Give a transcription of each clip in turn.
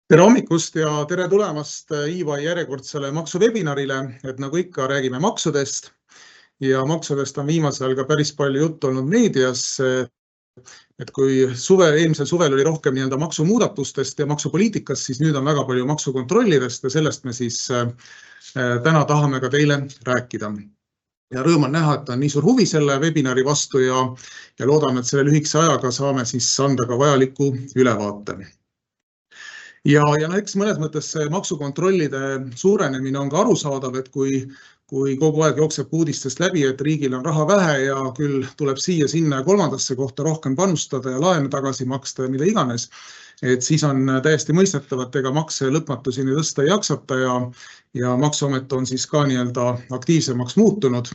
Tere hommikust ja tere tulemast EY järjekordsele maksuvebinarile, et nagu ikka räägime maksudest ja maksudest on viimasel ka päris palju juttu olnud meedias, et kui eelmisel suvel oli rohkem maksumuudatustest ja maksupoliitikast, siis nüüd on väga palju maksukontrollidest ja sellest me siis täna tahame ka teile rääkida. Ja rõõm on näha, et on nii suur huvi selle webinari vastu ja loodame, et selle lühikese ajaga saame siis anda ka vajaliku ülevaate. Ja eks mõnes mõttes see maksukontrollide suurenemine on ka arusaadav, et kui kogu aeg jookseb uudistest läbi, et riigil on raha vähe ja küll tuleb siia, sinna ja kolmandasse kohta rohkem panustada ja laene tagasi maksta ja mida iganes, et siis on täiesti mõistetav, et ega makse lõpmatuseni tõsta ei jaksata ja Maksuamet on siis ka aktiivsemaks muutunud.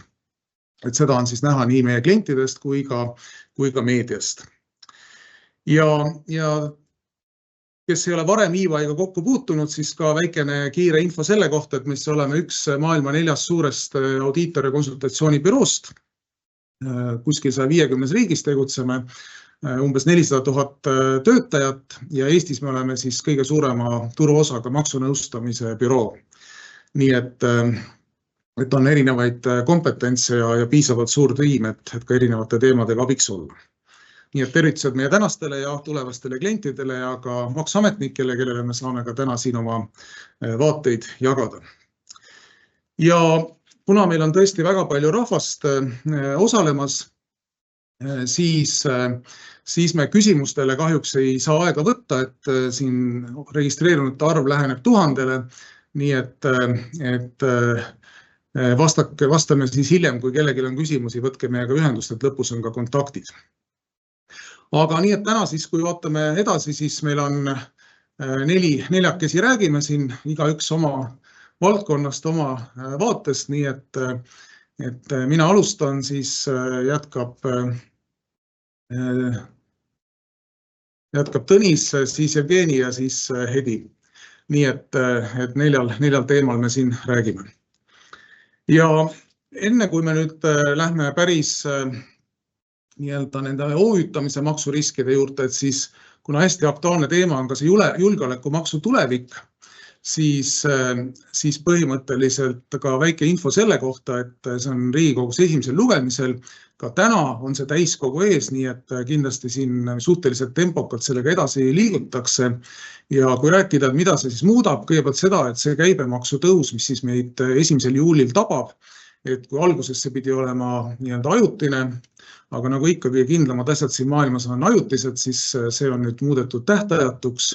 Et seda on siis näha nii meie klientidest kui ka meediast. Ja kes ei ole varem EY-ga kokku puutunud, siis ka väikene kiire info selle kohta, et mis oleme üks maailma 4 suurest audiitor- ja konsultatsioonibüroost. Kuskil 150 riigis tegutseme, umbes 400 000 töötajat ja Eestis me oleme siis kõige suurema turuosaga maksunõustamise büroo. Nii et on erinevaid kompetentse ja piisavalt suur tiim, et ka erinevate teemadega abiks olla. Nii et tervitused meie tänastele ja tulevastele klientidele ja ka maksuametnikele, kellele me saame ka täna siin oma vaateid jagada. Ja kuna meil on tõesti väga palju rahvast osalemas, siis me küsimustele kahjuks ei saa aega võtta, et siin registreerunute arv läheneb 1000-le, nii et vastame siis hiljem, kui kellelgi on küsimusi, võtke meiega ühendust, et lõpus on ka kontaktid. Aga nii, et täna siis, kui vaatame edasi, siis meil on neljakesi räägime siin, igaüks oma valdkonnast, oma vaatest, nii et mina alustan, siis jätkab Tõnis, siis Jevgeni ja siis Hedi. Nii et neljal teemal me siin räägime. Ja enne kui me nüüd lähme päris nende OÜtamise maksuriskide juurde, et siis kuna hästi aktuaalne teema on ka see julgeolekumaksu tulevik, siis põhimõtteliselt ka väike info selle kohta, et see on Riigikogus esimesel lugemisel. Ka täna on see täiskogu ees, nii et kindlasti siin suhteliselt tempokalt sellega edasi liigutakse. Ja kui rääkida, et mida see siis muudab, kõigepealt seda, et see käibemaksu tõus, mis siis meid 1. juulil tabab, et kui alguses see pidi olema ajutine, aga nagu ikka kõige kindlamad asjad siin maailmas on ajutised, siis see on nüüd muudetud tähtajatuks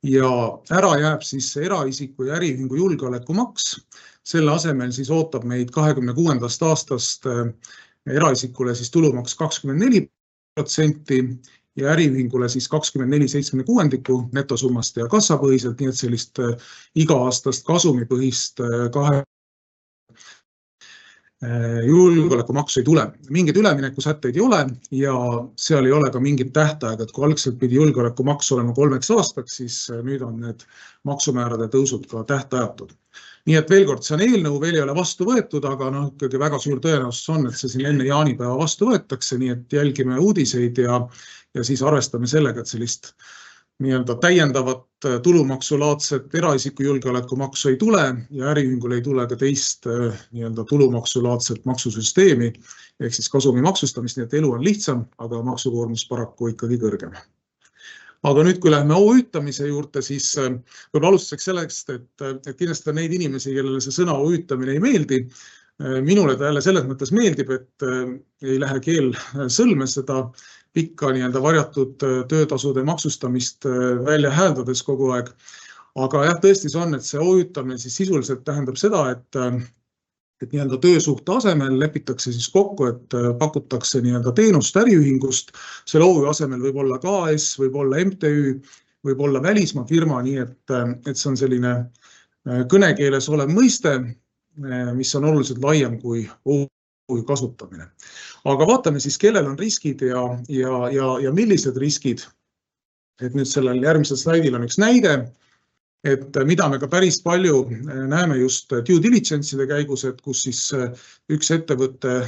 ja ära jääb siis eraisiku ja äriühingu julgeolekumaks. Selle asemel siis ootab meid 2026. aastast eraisikule siis tulumaks 24% ja äriühingule siis 24,76% netosummast ja kassapõhiselt, nii et sellist iga-aastast kasumipõhist julgeolekumaksu ei tule. Mingeid üleminekusätteid ei ole ja seal ei ole ka mingit tähtaega, et kui algselt pidi julgeolekumaks olema 3 aastaks, siis nüüd on need maksumäärade tõusud ka tähtajatud. Nii et veel kord, see on eelnõu, veel ei ole vastu võetud, aga ikkagi väga suur tõenäosus on, et see siin enne jaanipäeva vastu võetakse, nii et jälgime uudiseid ja siis arvestame sellega, et sellist täiendavat tulumaksulaadset eraisiku julgeolekumaksu ei tule ja äriühingul ei tule ka teist tulumaksulaadset maksusüsteemi ehk siis kasumi maksustamist, nii et elu on lihtsam, aga maksukoormus paraku ikkagi kõrgem. Aga nüüd, kui lähme OÜtamise juurde, siis võib alustuseks sellest, et kindlasti on neid inimesi, kellele see sõna OÜtamine ei meeldi. Minule ta jälle selles mõttes meeldib, et ei lähe keel sõlme seda pikka varjatud töötasude maksustamist välja hääldades kogu aeg. Aga jah, tõesti see on, et see OÜtamine siis sisuliselt tähendab seda, et töösuhte asemel lepitakse siis kokku, et pakutakse teenust äriühingust. Selle OÜ asemel võib olla KS, võib olla MTÜ, võib olla välismaa firma, nii et see on selline kõnekeeles olev mõiste, mis on oluliselt laiem kui OÜ kasutamine. Aga vaatame siis, kellel on riskid ja millised riskid. Et nüüd sellel järgmisel slaidil on üks näide, et mida me ka päris palju näeme just due diligence'ide käigus, et kus siis üks ettevõte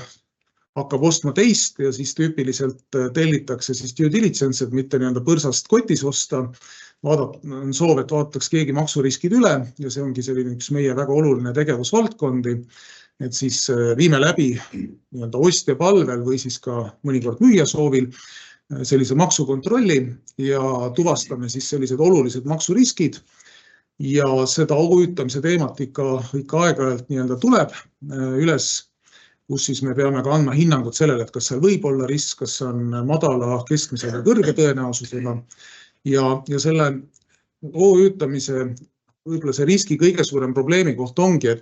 hakkab ostma teist ja siis tüüpiliselt tellitakse siis due diligence, et mitte põrsast kotis osta, on soov, et vaataks keegi maksuriskid üle ja see ongi selline üks meie väga oluline tegevusvaldkondi, et siis viime läbi nii-öelda ostja palvel või siis ka mõnikord müüja soovil sellise maksukontrolli ja tuvastame siis sellised olulised maksuriskid ja seda OÜtamise teemat ikka aeg-ajalt nii-öelda tuleb üles, kus siis me peame ka andma hinnangut sellele, et kas seal võib olla risk, kas see on madala, keskmise või kõrge tõenäosusega. Ja selle OÜtamise võib-olla see riski kõige suurem probleemi koht ongi,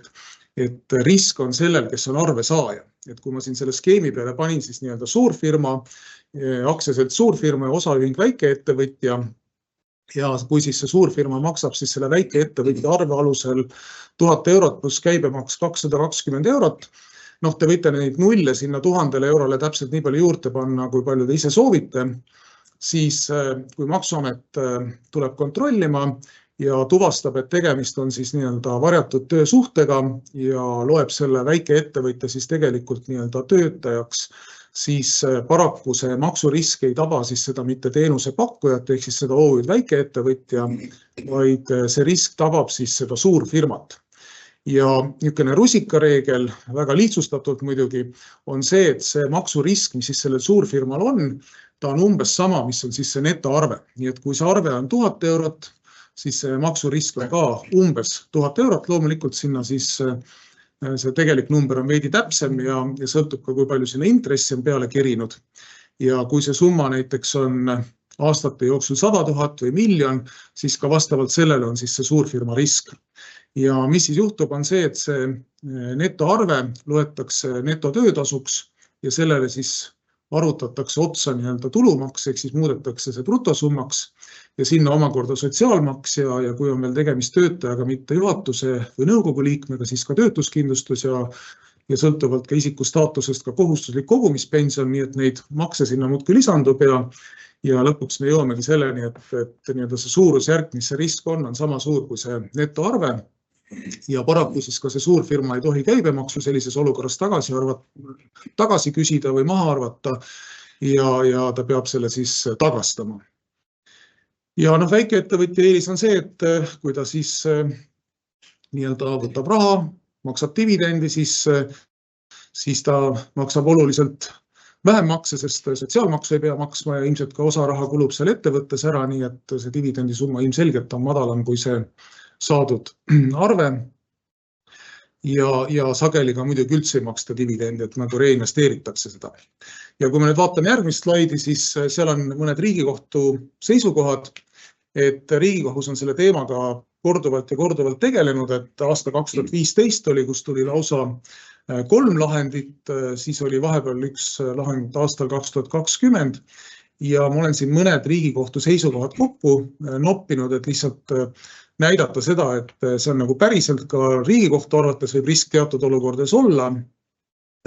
et risk on sellel, kes on arvesaaja. Et kui ma siin selle skeemi peale panin siis nii-öelda suurfirma, aktsiaselts suurfirma ja osaühing väikeettevõtja ja kui siis see suurfirma maksab siis selle väikeettevõtja arve alusel 1000 eurot pluss käibemaks 220 eurot, te võite neid nulle sinna 1000 eurole täpselt nii palju juurde panna, kui palju te ise soovite, siis kui Maksuamet tuleb kontrollima ja tuvastab, et tegemist on siis nii-öelda varjatud töösuhtega ja loeb selle väikeettevõtja siis tegelikult nii-öelda töötajaks, siis paraku see maksurisk ei taba siis seda mitte teenuse pakkujat ehk siis seda OÜd väikeettevõtja, vaid see risk tabab siis seda suurfirmat. Ja niisugune rusikareegel, väga lihtsustatult muidugi, on see, et see maksurisk, mis siis sellel suurfirmal on, ta on umbes sama, mis on siis see netoarve. Nii et kui see arve on 1000 eurot, siis see maksurisk on ka umbes 1000 eurot. Loomulikult sinna siis see tegelik number on veidi täpsem ja sõltub ka, kui palju sinna intressi on peale kerinud. Ja kui see summa näiteks on aastate jooksul 100 000 või miljon, siis ka vastavalt sellele on siis see suurfirma risk. Ja mis siis juhtub on see, et see netoarve loetakse netotöötasuks ja sellele siis arvutatakse otsa nii-öelda tulumaks, ehk siis muudetakse see brutosummaks ja sinna omakorda sotsiaalmaks ja kui on veel tegemist töötajaga, mitte juhatuse või nõukogu liikmega, siis ka töötuskindlustus ja sõltuvalt ka isiku staatusest ka kohustuslik kogumispension, nii et neid makse sinna muudkui lisandub ja lõpuks me jõuamegi selleni, et nii-öelda see suurusjärk, mis see risk on sama suur kui see netoarve. Ja paraku siis ka see suurfirma ei tohi käibemaksu sellises olukorras tagasi küsida või maha arvata ja ta peab selle siis tagastama. Ja väikeettevõtja eelis on see, et kui ta siis nii-öelda võtab raha, maksab dividendi, siis ta maksab oluliselt vähem makse, sest sotsiaalmaksu ei pea maksma ja ilmselt ka osa raha kulub seal ettevõttes ära, nii et see dividendisumma ilmselgelt on madalam kui see saadud arve ja sageli ka muidugi üldse ei maksta dividendi, et nagu reinvesteeritakse seda. Ja kui me nüüd vaatame järgmist slaidi, siis seal on mõned Riigikohtu seisukohad, et Riigikohus on selle teemaga korduvalt tegelenud, et aasta 2015 oli, kus tuli lausa 3 lahendit, siis oli vahepeal üks lahend aastal 2020 ja ma olen siin mõned Riigikohtu seisukohad kokku noppinud, et lihtsalt näidata seda, et see on nagu päriselt ka Riigikohtu arvates võib risk teatud olukordades olla.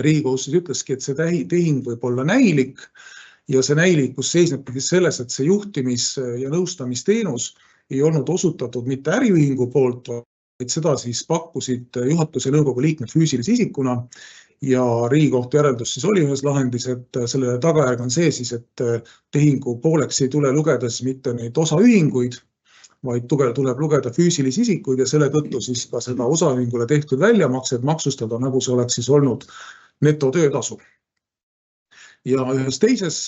Riigikohus siis ütleski, et see tehing võib olla näilik ja see näilikkus seisnebki selles, et see juhtimis- ja nõustamisteenus ei olnud osutatud mitte äriühingu poolt, vaid seda siis pakkusid juhatuse nõukogu liikmed füüsilise isikuna ja Riigikohtu järeldus siis oli ühes lahendis, et selle tagajärg on see siis, et tehingu pooleks ei tule lugedes mitte neid osaühinguid, vaid tuleb lugeda füüsilisi isikuid ja selle tõttu siis ka seda osaühingule tehtud väljamaksed maksustada, nagu see oleks siis olnud netotöötasu. Ja ühes teises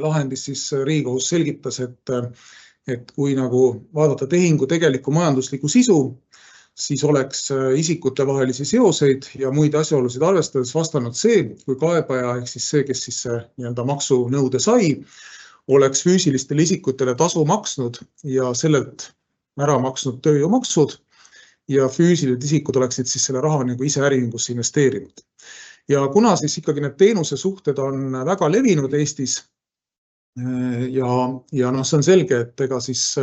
lahendis siis Riigikohus selgitas, et kui nagu vaadata tehingu tegelikku majanduslikku sisu, siis oleks isikute vahelisi seoseid ja muid asjaolusid arvestades vastanud see, kui kaebaja ehk siis see, kes siis nii-öelda maksunõude sai, oleks füüsilistele isikutele tasu maksnud ja sellelt ära maksnud tööjõumaksud ja füüsilised isikud oleksid siis selle raha nagu ise äriühingusse investeerinud. Ja kuna siis ikkagi need teenusesuhted on väga levinud Eestis ja see on selge, et ega siis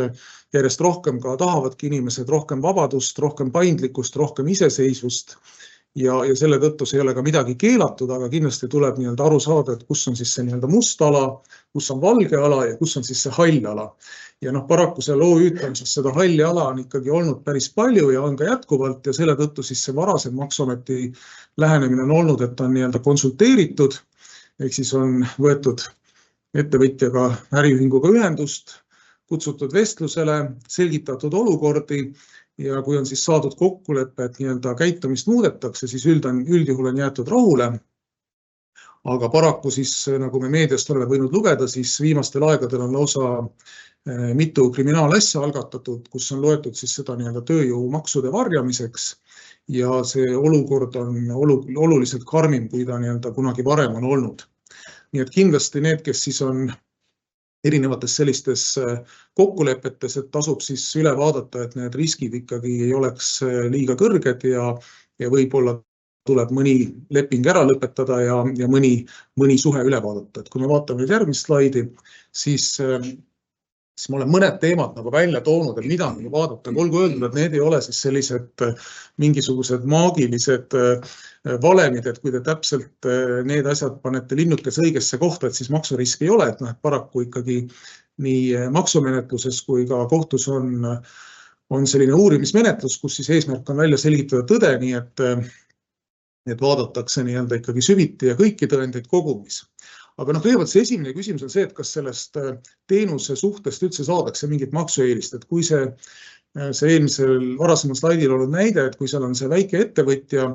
järjest rohkem ka tahavadki inimesed rohkem vabadust, rohkem paindlikkust, rohkem iseseisvust ja selle tõttu see ei ole ka midagi keelatud, aga kindlasti tuleb nii-öelda aru saada, et kus on siis see nii-öelda must ala, kus on valge ala ja kus on siis see hall ala. Ja paraku seal OÜtamises seda halli ala on ikkagi olnud päris palju ja on ka jätkuvalt ja selle tõttu siis see varasem Maksuameti lähenemine on olnud, et on nii-öelda konsulteeritud, ehk siis on võetud ettevõtjaga äriühinguga ühendust, kutsutud vestlusele, selgitatud olukordi ja kui on siis saadud kokkulepe, et nii-öelda käitumist muudetakse, siis üldjuhul on jäetud rahule. Aga paraku siis, nagu me meediast oleme võinud lugeda, siis viimastel aegadel on lausa mitu kriminaalasja algatatud, kus on loetud siis seda nii-öelda tööjõumaksude varjamiseks ja see olukord on oluliselt karmim, kui ta nii-öelda kunagi varem on olnud. Nii et kindlasti need, kes siis on erinevates sellistes kokkulepetes, et tasub siis üle vaadata, et need riskid ikkagi ei oleks liiga kõrged ja võib-olla tuleb mõni leping ära lõpetada ja mõni suhe üle vaadata. Et kui me vaatame nüüd järgmist slaidi, siis ma olen mõned teemad nagu välja toonud, et mida nagu vaadata. Olgu öeldud, et need ei ole siis sellised mingisugused maagilised valemid, et kui te täpselt need asjad panete linnukese õigesse kohta, et siis maksuriski ei ole. Et paraku ikkagi nii maksumenetluses kui ka kohtus on selline uurimismenetlus, kus siis eesmärk on välja selgitada tõde, nii et vaadatakse nii-öelda ikkagi süviti ja kõiki tõendeid kogumis. Aga kõigepealt see esimene küsimus on see, et kas sellest teenuse suhtest üldse saadakse mingit maksueelist. Et kui see eelmisel varasemal slaidil olnud näide, et kui seal on see väike ettevõtja,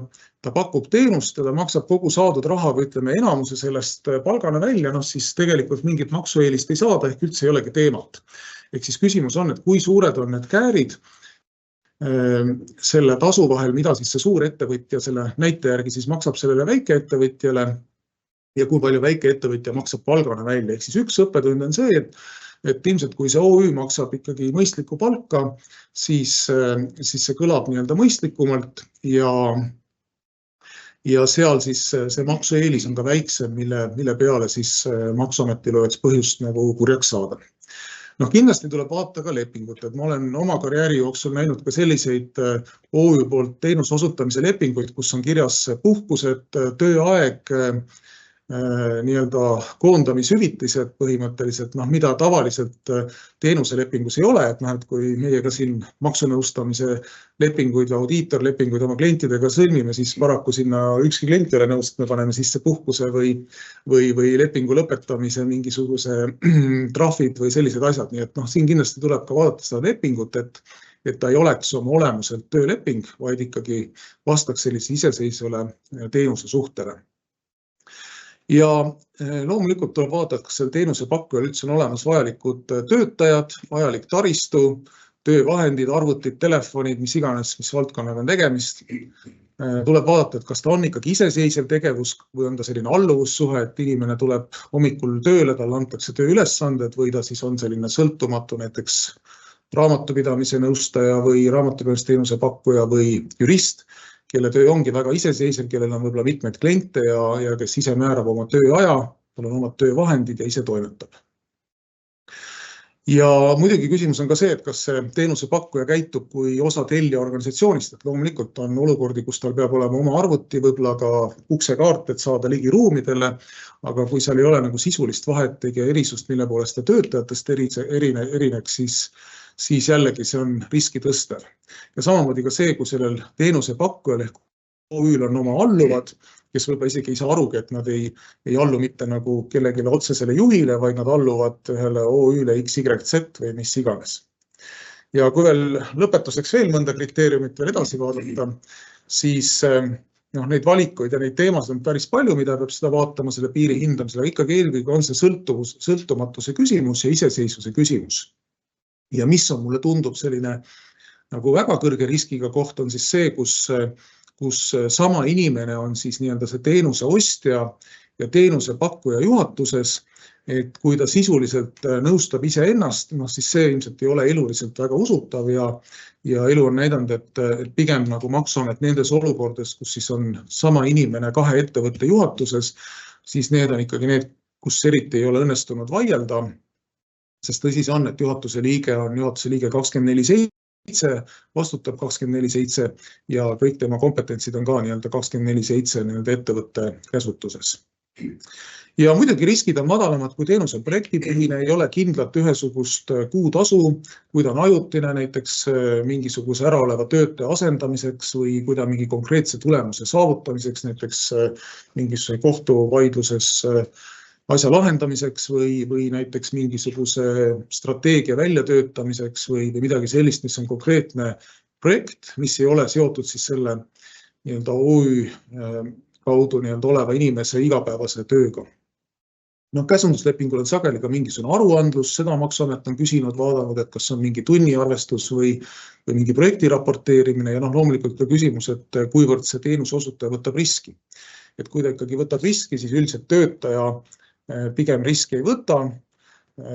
ta pakub teenust ja ta maksab kogu saadud raha või ütleme enamuse sellest palgana välja, siis tegelikult mingit maksueelist ei saada ehk üldse ei olegi teemat. Ehk siis küsimus on, et kui suured on need käärid selle tasu vahel, mida siis see suur ettevõtja selle näite järgi siis maksab sellele väikeettevõtjale ja kui palju väikeettevõtja maksab palgana välja. Ehk siis üks õppetund on see, et ilmselt kui see OÜ maksab ikkagi mõistlikku palka, siis see kõlab nii-öelda mõistlikumalt ja seal siis see maksueelis on ka väiksem, mille peale siis maksuametil oleks põhjust nagu kurjaks saada. Kindlasti tuleb vaata ka lepingut, et ma olen oma karjääri jooksul näinud ka selliseid OÜ poolt teenuse osutamise lepinguid, kus on kirjas puhkused, tööaeg, nii-öelda koondamishüvitised põhimõtteliselt, mida tavaliselt teenuselepingus ei ole, et kui meiega siin maksunõustamise lepinguid ja audiitorlepinguid oma klientidega sõlmime, siis paraku sinna ükski klient ei ole nõus, et me paneme sisse puhkuse või lepingu lõpetamise mingisuguse trahvid või sellised asjad. Nii et siin kindlasti tuleb ka vaadata seda lepingut, et ta ei oleks oma olemuselt tööleping, vaid ikkagi vastaks sellise iseseisvale teenuse suhtele. Ja loomulikult tuleb vaadata, kas seal teenusepakkujal üldse on olemas vajalikud töötajad, vajalik taristu, töövahendid, arvutid, telefonid, mis iganes, mis valdkonnaga on tegemist. Tuleb vaadata, et kas ta on ikkagi iseseisev tegevus või on ta selline alluvussuhe, et inimene tuleb hommikul tööle, talle antakse tööülesanded või ta siis on selline sõltumatu näiteks raamatupidamise nõustaja või raamatupidamisteenuse pakkuja või jurist, kelle töö ongi väga iseseisev, kellel on võib-olla mitmeid kliente ja kes ise määrab oma tööaja, tal on omad töövahendid ja ise toimetab. Ja muidugi küsimus on ka see, et kas see teenusepakkuja käitub kui osa tellija organisatsioonist, et loomulikult on olukordi, kus tal peab olema oma arvuti, võib-olla ka uksekaart, et saada ligi ruumidele, aga kui seal ei ole nagu sisulist vahet ja erisust, mille poolest ta töötajatest erineks, siis jällegi see on riski tõstev. Ja samamoodi ka see, kui sellel teenusepakkujal ehk OÜ-l on oma alluvad, kes võib-olla isegi ei saa arugi, et nad ei allu mitte nagu kellelegi otsesele juhile, vaid nad alluvad ühele OÜ-le XYZ või mis iganes. Ja kui veel lõpetuseks veel mõnda kriteeriumit veel edasi vaadata, siis neid valikuid ja neid teemasid on päris palju, mida peab seda vaatama selle piiri hindamisele. Ikkagi eelkõige on see sõltumatuse küsimus ja iseseisvuse küsimus. Ja mis on mulle tundub selline nagu väga kõrge riskiga koht on siis see, kus sama inimene on siis nii-öelda see teenuse ostja ja teenuse pakkuja juhatuses, et kui ta sisuliselt nõustab iseennast, siis see ilmselt ei ole eluliselt väga usutav ja elu on näidanud, et pigem nagu maksuamet nendes olukordades, kus siis on sama inimene kahe ettevõtte juhatuses, siis need on ikkagi need, kus eriti ei ole õnnestunud vaielda, sest tõsi see on, et juhatuse liige on juhatuse liige 24/7, vastutab 24/7 ja kõik tema kompetentsid on ka nii-öelda 24/7 ettevõtte käsutuses. Ja muidugi riskid on madalamad, kui teenus on projektipõhine, ei ole kindlat ühesugust kuutasu, kui ta on ajutine näiteks mingisuguse äraoleva töötaja asendamiseks või kui ta mingi konkreetse tulemuse saavutamiseks, näiteks mingisuguse kohtuvaidluses asja lahendamiseks või näiteks mingisuguse strateegia väljatöötamiseks või midagi sellist, mis on konkreetne projekt, mis ei ole seotud siis selle OÜ kaudu oleva inimese igapäevase tööga. Käsunduslepingul on sageli ka mingisugune aruandlus, seda Maksuamet on küsinud, vaadanud, et kas on mingi tunniarvestus või mingi projekti raporteerimine ja loomulikult ka küsimus, et kuivõrd see teenuseosutaja võtab riski. Et kui ta ikkagi võtab riski, siis üldiselt töötaja pigem riski ei võta,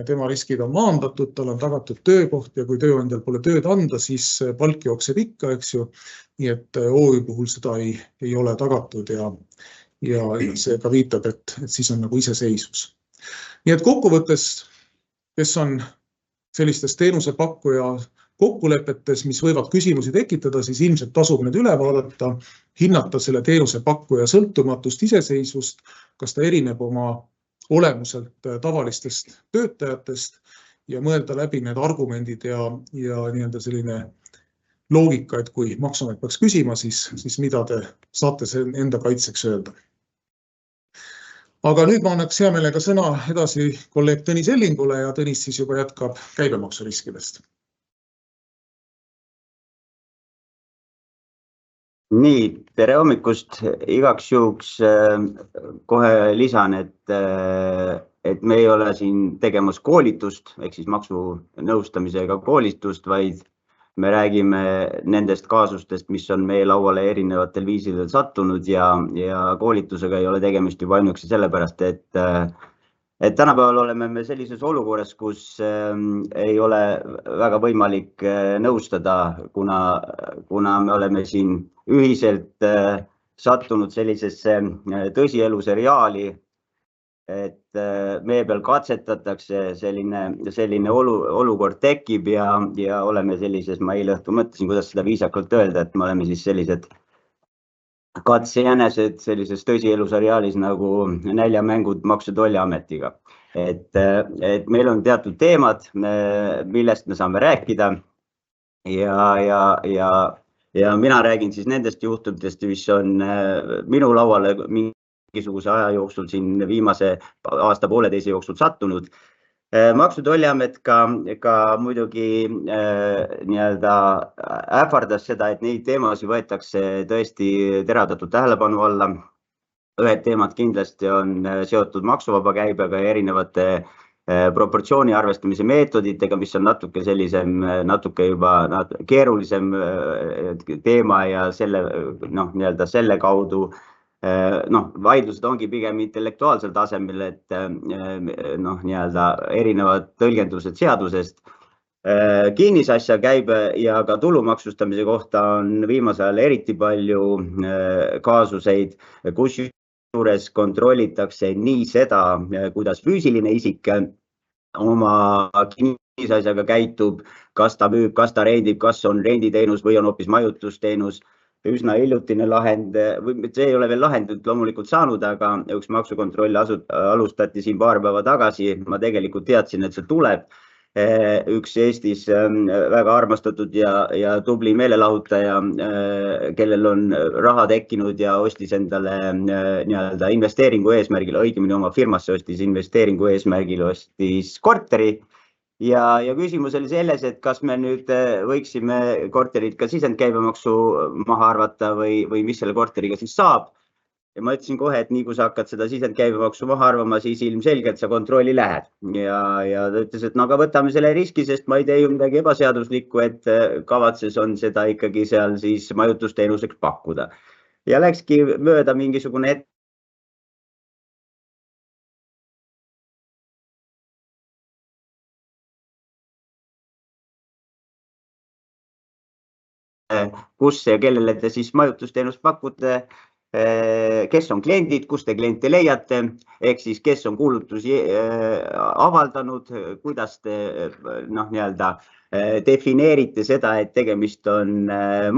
tema riskid on maandatud, tal on tagatud töökoht ja kui tööandjal pole tööd anda, siis palk jookseb ikka, eks ju. Nii et OÜ puhul seda ei ole tagatud ja see ka viitab, et siis on nagu iseseisvus. Nii et kokkuvõttes, kes on sellistes teenusepakkuja kokkulepetes, mis võivad küsimusi tekitada, siis ilmselt tasub need üle vaadata, hinnata selle teenusepakkuja sõltumatust, iseseisvust, kas ta erineb oma olemuselt tavalistest töötajatest ja mõelda läbi need argumendid ja selline loogika, et kui Maksuamet peaks küsima, siis mida te saate enda kaitseks öelda. Aga nüüd ma annaks hea meelega sõna edasi kolleeg Tõnis Ellingule ja Tõnis siis juba jätkab käibemaksuriskidest. Nii, tere hommikust. Igaks juhuks kohe lisan, et me ei ole siin tegemas koolitust, ehk siis maksunõustamisega koolitust, vaid me räägime nendest kaasustest, mis on meie lauale erinevatel viisidel sattunud ja koolitusega ei ole tegemist juba ainuüksi sellepärast, et tänapäeval oleme me sellises olukorras, kus ei ole väga võimalik nõustada, kuna me oleme siin ühiselt sattunud sellisesse tõsielu seriaali, et meie peal katsetatakse, selline olukord tekib ja oleme sellises, ma eile õhtul mõtlesin, kuidas seda viisakalt öelda, et me oleme siis sellised katsejänesed sellises tõsielu seriaalis nagu näljamängud Maksu- ja Tolliametiga. Et meil on teatud teemad, millest me saame rääkida ja mina räägin siis nendest juhtumidest, mis on minu lauale mingisuguse aja jooksul siin viimase aasta-pooleteise jooksul sattunud. Maksu- ja Tolliamet ka muidugi ähvardas seda, et neid teemasid võetakse tõesti teravdatud tähelepanu alla. Ühed teemad kindlasti on seotud maksuvaba käibega ja erinevate proportsiooni arvestamise meetoditega, mis on natuke juba keerulisem teema ja selle kaudu vaidlused ongi pigem intellektuaalsel tasemel, et erinevad tõlgendused seadusest. Kinnisasja käibe ja ka tulumaksustamise kohta on viimasel ajal eriti palju kaasuseid, kus juures kontrollitakse nii seda, kuidas füüsiline isik oma kinnisasjaga käitub, kas ta müüb, kas ta rendib, kas on renditeenus või on hoopis majutusteenus. Üsna hiljutine lahend, see ei ole veel lahendit loomulikult saanud, aga üks maksukontroll alustati siin paar päeva tagasi. Ma tegelikult teadsin, et see tuleb. Üks Eestis väga armastatud ja tubli meelelahutaja, kellel on raha tekkinud ja ostis endale investeeringu eesmärgil, õigemini oma firmasse ostis investeeringu eesmärgil, ostis korteri. Ja küsimus oli selles, et kas me nüüd võiksime korterid ka sisendkäibemaksu maha arvata või mis selle korteriga siis saab. Ja ma ütlesin kohe, et nii kui sa hakkad seda sisendkäibemaksu maha arvama, siis ilmselgelt sa kontrolli lähed. Ja ta ütles, et aga võtame selle riski, sest ma ei tee ju midagi ebaseaduslikku, et kavatses on seda ikkagi seal siis majutusteenuseks pakkuda. Ja läkski mööda mingisugune kus ja kellele te siis majutusteenust pakute, kes on kliendid, kus te kliente leiate, ehk siis kes on kuulutusi avaldanud, kuidas te defineerite seda, et tegemist on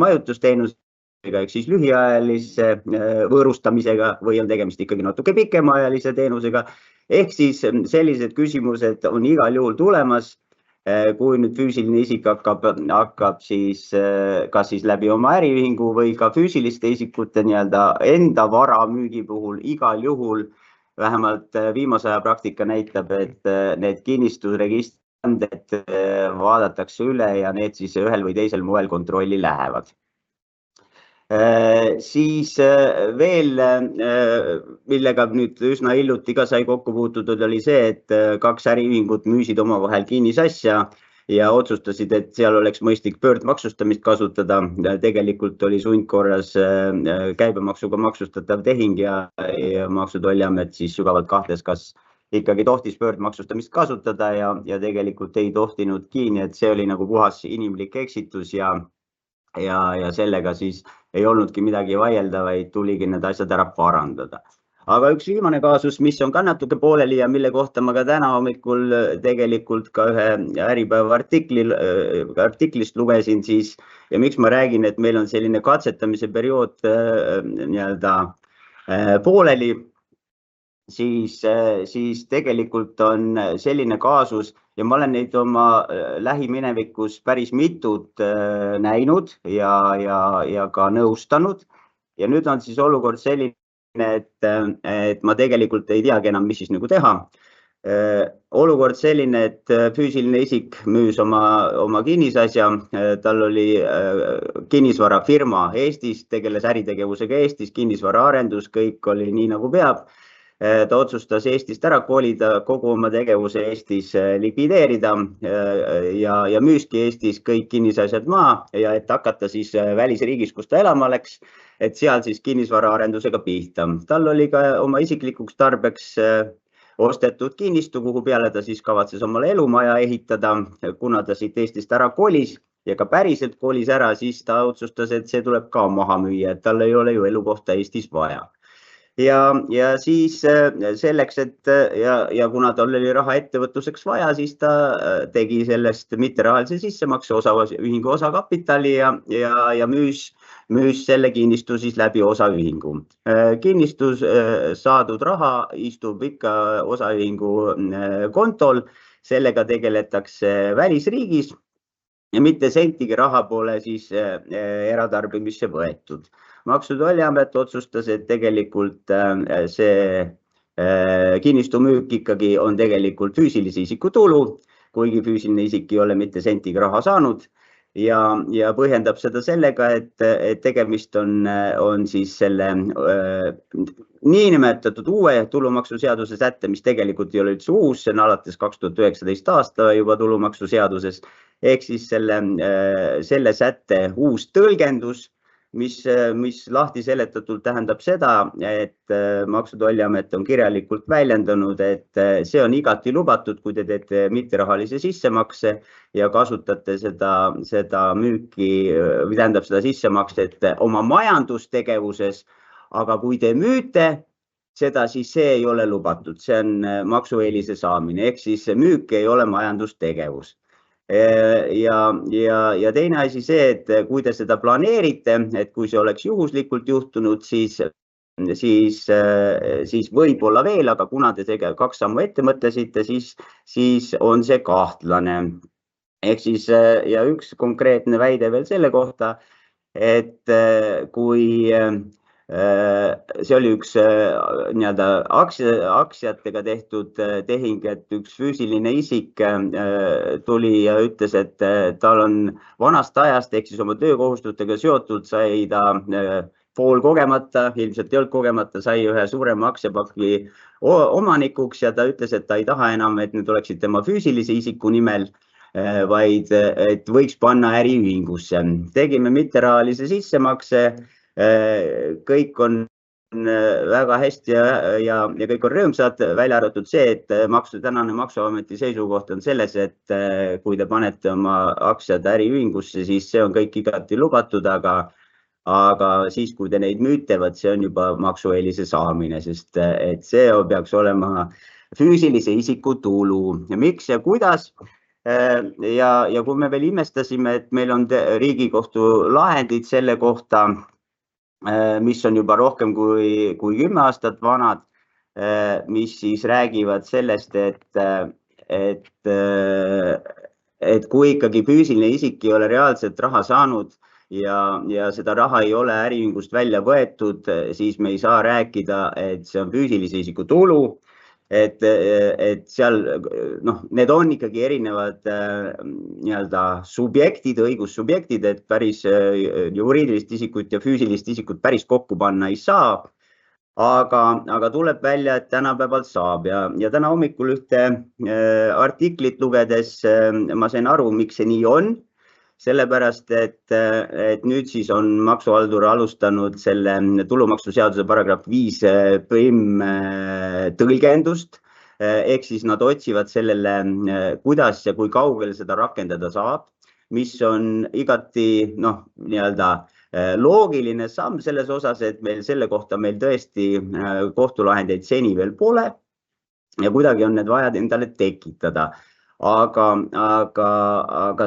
majutusteenusega, ehk siis lühiajalise võõrustamisega või on tegemist ikkagi natuke pikemaajalise teenusega. Ehk siis sellised küsimused on igal juhul tulemas. Kui nüüd füüsiline isik hakkab siis kas siis läbi oma äriühingu või ka füüsiliste isikute enda vara müügi puhul igal juhul vähemalt viimase aja praktika näitab, et need kinnistusregistri andmed vaadatakse üle ja need siis ühel või teisel moel kontrolli lähevad. Siis veel, millega nüüd üsna hiljuti ka sai kokku puututud, oli see, et 2 äriühingut müüsid omavahel kinnisasja ja otsustasid, et seal oleks mõistlik pöördmaksustamist kasutada. Tegelikult oli sundkorras käibemaksuga maksustatav tehing ja Maksu- ja Tolliamet siis sügavalt kahtles, kas ikkagi tohtis pöördmaksustamist kasutada ja tegelikult ei tohtinudki, nii et see oli nagu puhas inimlik eksitus ja sellega siis ei olnudki midagi vaielda, vaid tuligi need asjad ära parandada. Aga üks viimane kaasus, mis on ka natuke pooleli ja mille kohta ma ka täna hommikul tegelikult ka ühe Äripäeva artiklist lugesin siis ja miks ma räägin, et meil on selline katsetamise periood pooleli, siis tegelikult on selline kaasus ja ma olen neid oma lähiminevikus päris mitut näinud ja ka nõustanud. Ja nüüd on siis olukord selline, et ma tegelikult ei teagi enam, mis siis nagu teha. Olukord selline, et füüsiline isik müüs oma kinnisasja, tal oli kinnisvarafirma Eestis, tegeles äritegevusega Eestis, kinnisvaraarendus, kõik oli nii nagu peab. Ta otsustas Eestist ära kolida, kogu oma tegevuse Eestis likvideerida ja müüski Eestis kõik kinnisasjad maha ja et hakata siis välisriigis, kus ta elama läks, et seal siis kinnisvaraarendusega pihta. Tal oli ka oma isiklikuks tarbeks ostetud kinnistu, kuhu peale ta siis kavatses omale elumaja ehitada, kuna ta siit Eestist ära kolis ja ka päriselt kolis ära, siis ta otsustas, et see tuleb ka maha müüa, et tal ei ole ju elukohta Eestis vaja. Ja siis selleks, et ja kuna tal oli raha ettevõtluseks vaja, siis ta tegi sellest mitterahalise sissemakse osaühingu osakapitali ja müüs selle kinnistu siis läbi osaühingu. Kinnistus saadud raha istub ikka osaühingu kontol, sellega tegeletakse välisriigis ja mitte sentigi raha pole siis eratarbimisse võetud. Maksu- ja Tolliamet otsustas, et tegelikult see kinnistu müük ikkagi on tegelikult füüsilise isiku tulu, kuigi füüsiline isik ei ole mitte sentiga raha saanud ja põhjendab seda sellega, et tegemist on siis selle niinimetatud uue tulumaksuseaduse sätte, mis tegelikult ei ole üldse uus, see on alates 2019 aasta juba tulumaksuseaduses, ehk siis selle sätte uus tõlgendus, mis lahti seletatult tähendab seda, et Maksu- ja Tolliamet on kirjalikult väljendanud, et see on igati lubatud, kui te teete mitterahalise sissemakse ja kasutate seda müüki, või tähendab seda sissemakset oma majandustegevuses, aga kui te müüte seda, siis see ei ole lubatud, see on maksueelise saamine, ehk siis müük ei ole majandustegevus. Ja teine asi see, et kui te seda planeerite, et kui see oleks juhuslikult juhtunud, siis võib-olla veel, aga kuna te 2 sammu ette mõtlesite, siis on see kahtlane. Ehk siis ja üks konkreetne väide veel selle kohta, et kui see oli üks aktsiatega tehtud tehing, et üks füüsiline isik tuli ja ütles, et tal on vanast ajast ehk siis oma töökohustustega seotud, sai ta poolkogemata, ilmselt ei olnud kogemata, sai ühe suurema aktsiapaki omanikuks ja ta ütles, et ta ei taha enam, et need oleksid tema füüsilise isiku nimel, vaid et võiks panna äriühingusse. Tegime mitterahalise sissemakse. Kõik on väga hästi ja kõik on rõõmsad, välja arvatud see, et tänane Maksuameti seisukoht on selles, et kui te panete oma aktsiad äriühingusse, siis see on kõik igati lubatud, aga siis, kui te neid müüte, see on juba maksueelise saamine, sest et see peaks olema füüsilise isiku tulu. Ja miks ja kuidas? Ja kui me veel imestasime, et meil on Riigikohtu lahendid selle kohta, mis on juba rohkem kui 10 aastat vanad, mis siis räägivad sellest, et kui ikkagi füüsiline isik ei ole reaalselt raha saanud ja seda raha ei ole äriühingust välja võetud, siis me ei saa rääkida, et see on füüsilise isiku tulu. Et seal, need on ikkagi erinevad subjektid, õigussubjektid, et päris juriidilist isikut ja füüsilist isikut päris kokku panna ei saa. Aga tuleb välja, et tänapäeval saab ja täna hommikul ühte artiklit lugedes ma sain aru, miks see nii on. Sellepärast, et nüüd siis on maksuhaldur alustanud selle tulumaksuseaduse paragrahv 5 tõlgendust. Ehk siis nad otsivad sellele, kuidas ja kui kaugele seda rakendada saab, mis on igati loogiline samm selles osas, et meil selle kohta meil tõesti kohtulahendeid seni veel pole ja kuidagi on need vaja endale tekitada. Aga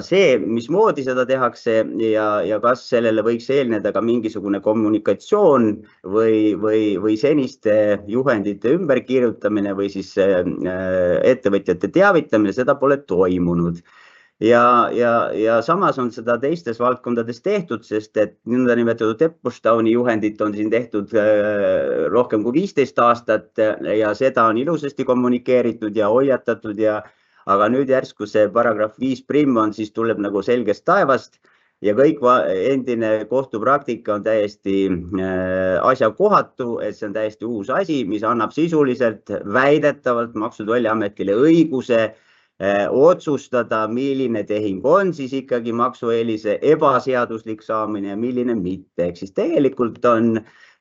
see, mismoodi seda tehakse ja kas sellele võiks eelneda ka mingisugune kommunikatsioon või seniste juhendite ümberkirjutamine või siis ettevõtjate teavitamine, seda pole toimunud. Ja samas on seda teistes valdkondades tehtud, sest et nõndanimetatud Teppushtauni juhendit on siin tehtud rohkem kui 15 aastat ja seda on ilusasti kommunikeeritud ja hoiatatud aga nüüd järsku see paragrahv 5' on, siis tuleb nagu selgest taevast ja kõik endine kohtupraktika on täiesti asjakohatu, et see on täiesti uus asi, mis annab sisuliselt väidetavalt Maksu- ja Tolliametile õiguse otsustada, milline tehing on siis ikkagi maksueelise ebaseaduslik saamine ja milline mitte. Ehk siis tegelikult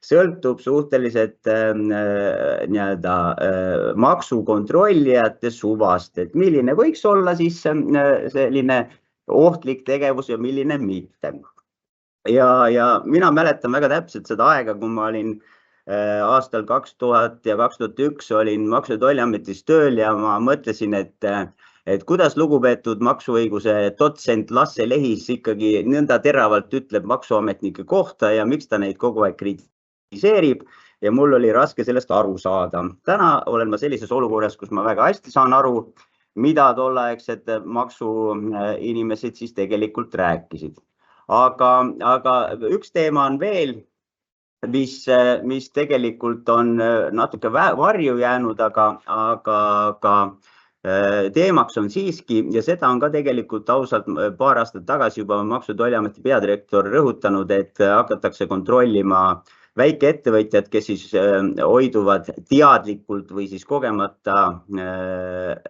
sõltub suhteliselt maksukontrollijate suvast, et milline võiks olla siis selline ohtlik tegevus ja milline mitte. Ja mina mäletan väga täpselt seda aega, kui ma olin aastal 2000 ja 2001 olin Maksu- ja Tolliametis tööl ja ma mõtlesin, et kuidas lugupeetud maksuõiguse dotsent Lasse Lehis ikkagi nõnda teravalt ütleb maksuametnike kohta ja miks ta neid kogu aeg kritiseerib ja mul oli raske sellest aru saada. Täna olen ma sellises olukorras, kus ma väga hästi saan aru, mida tolleaegsed maksuinimesed siis tegelikult rääkisid. Aga üks teema on veel, mis tegelikult on natuke varju jäänud, aga teemaks on siiski ja seda on ka tegelikult ausalt paar aastat tagasi juba Maksu- ja Tolliameti peadirektor rõhutanud, et hakatakse kontrollima väikeettevõtjad, kes siis hoiduvad teadlikult või siis kogemata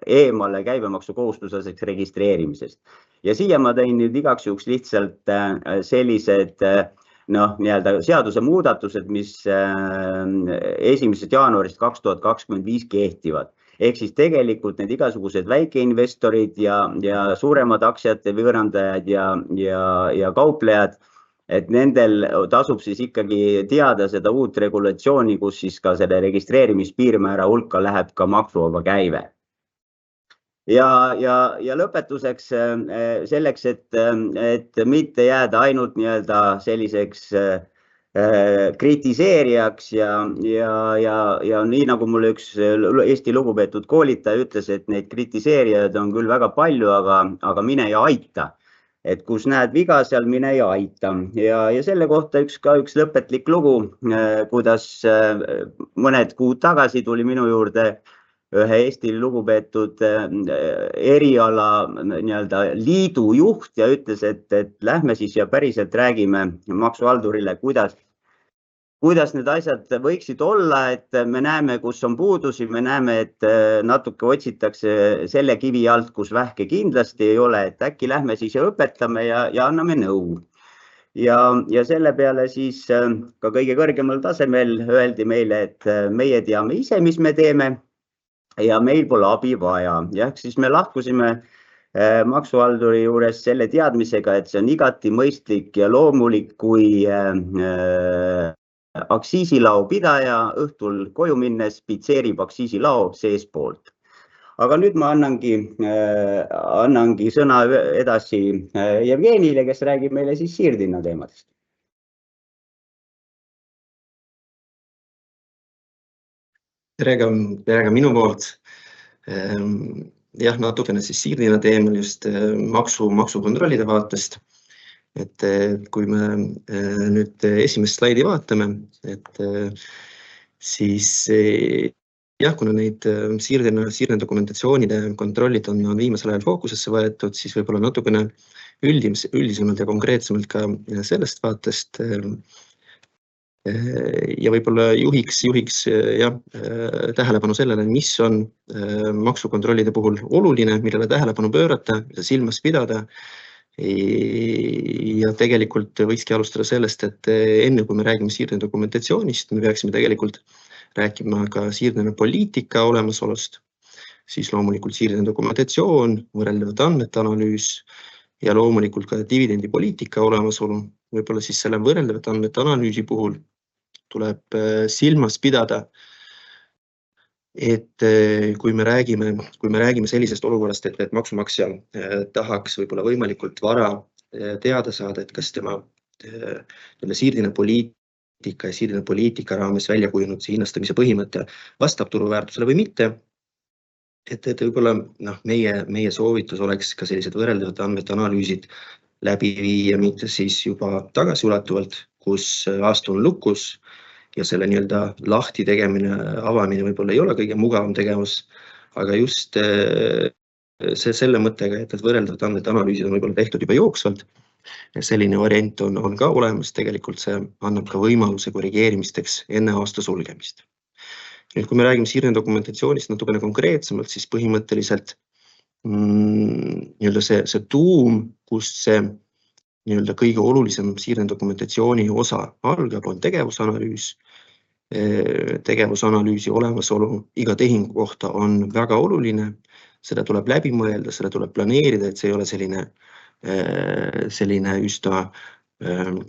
eemale käibemaksukohustuslaseks registreerimisest. Ja siia ma tõin nüüd igaks juhuks lihtsalt sellised seaduse muudatused, mis 1. jaanuarist 2025 kehtivad. Ehk siis tegelikult need igasugused väikeinvestorid ja suuremad aktsiate võõrandajad ja kauplejad, et nendel tasub siis ikkagi teada seda uut regulatsiooni, kus siis ka selle registreerimispiirmäära hulka läheb ka maksuvaba käive. Ja lõpetuseks selleks, et mitte jääda ainult selliseks kritiseerijaks ja nii nagu mulle üks Eesti lugupeetud koolitaja ütles, et neid kritiseerijaid on küll väga palju, aga mine ja aita. Et kus näed viga, seal mine ja aita. Ja selle kohta üks lõpetlik lugu, kuidas mõned kuud tagasi tuli minu juurde ühe Eesti lugupeetud eriala liidu juht ja ütles, et lähme siis ja päriselt räägime maksuhaldurile, kuidas need asjad võiksid olla, et me näeme, kus on puudusi, me näeme, et natuke otsitakse selle kivi alt, kus vähke kindlasti ei ole, et äkki lähme siis ja õpetame ja anname nõu. Ja selle peale siis ka kõige kõrgemal tasemel öeldi meile, et meie teame ise, mis me teeme ja meil pole abi vaja. Ja siis me lahkusime maksuhalduri juures selle teadmisega, et see on igati mõistlik ja loomulik, kui aktsiisilao pidaja õhtul koju minnes pitseerib aktsiisilao seespoolt. Aga nüüd ma annangi sõna edasi Jevgenile, kes räägib meile siis Siirtinna teemadest. Tere ka minu poolt. Jah, natukene siis Siirtinna teemal just maksukontrollide vaatest. et kui me nüüd esimest slaidi vaatame, et siis jah, kuna neid siirde dokumentatsioonide kontrollid on viimasel ajal fookusesse võetud, siis võib-olla natukene üldisemalt ja konkreetsemalt ka sellest vaatest. Ja võib-olla juhiks jah, tähelepanu sellele, mis on maksukontrollide puhul oluline, millele tähelepanu pöörata, mida silmas pidada. Ja tegelikult võikski alustada sellest, et enne kui me räägime siirde dokumentatsioonist, me peaksime tegelikult rääkima ka siirde poliitika olemasolust, siis loomulikult siirde dokumentatsioon, võrreldavate andmete analüüs ja loomulikult ka dividendipoliitika olemasolu. Võib-olla siis selle võrreldavate andmete analüüsi puhul tuleb silmas pidada, et kui me räägime sellisest olukorrast, et maksumaksja tahaks võib-olla võimalikult vara teada saada, et kas tema siirdine poliitika ja siirdine poliitika raames välja kujunud see hinnastamise põhimõte vastab turuväärtusele või mitte, et võib-olla meie soovitus oleks ka sellised võrreldavad andmete analüüsid läbi viia, mitte siis juba tagasiulatuvalt, kus aasta on lukus ja selle lahti tegemine, avamine võib-olla ei ole kõige mugavam tegevus, aga just selle mõttega, et võrreldavad andmete analüüsid on võib-olla tehtud juba jooksvalt. Selline variant on ka olemas, tegelikult see annab ka võimaluse korrigeerimisteks enne aasta sulgemist. Nüüd, kui me räägime siirde dokumentatsioonist natukene konkreetsemalt, siis põhimõtteliselt see tuum, kust see kõige olulisem siirde dokumentatsiooni osa algab, on tegevusanalüüs. Tegevusanalüüsi olemasolu iga tehingu kohta on väga oluline. Seda tuleb läbi mõelda, seda tuleb planeerida, et see ei ole selline üsna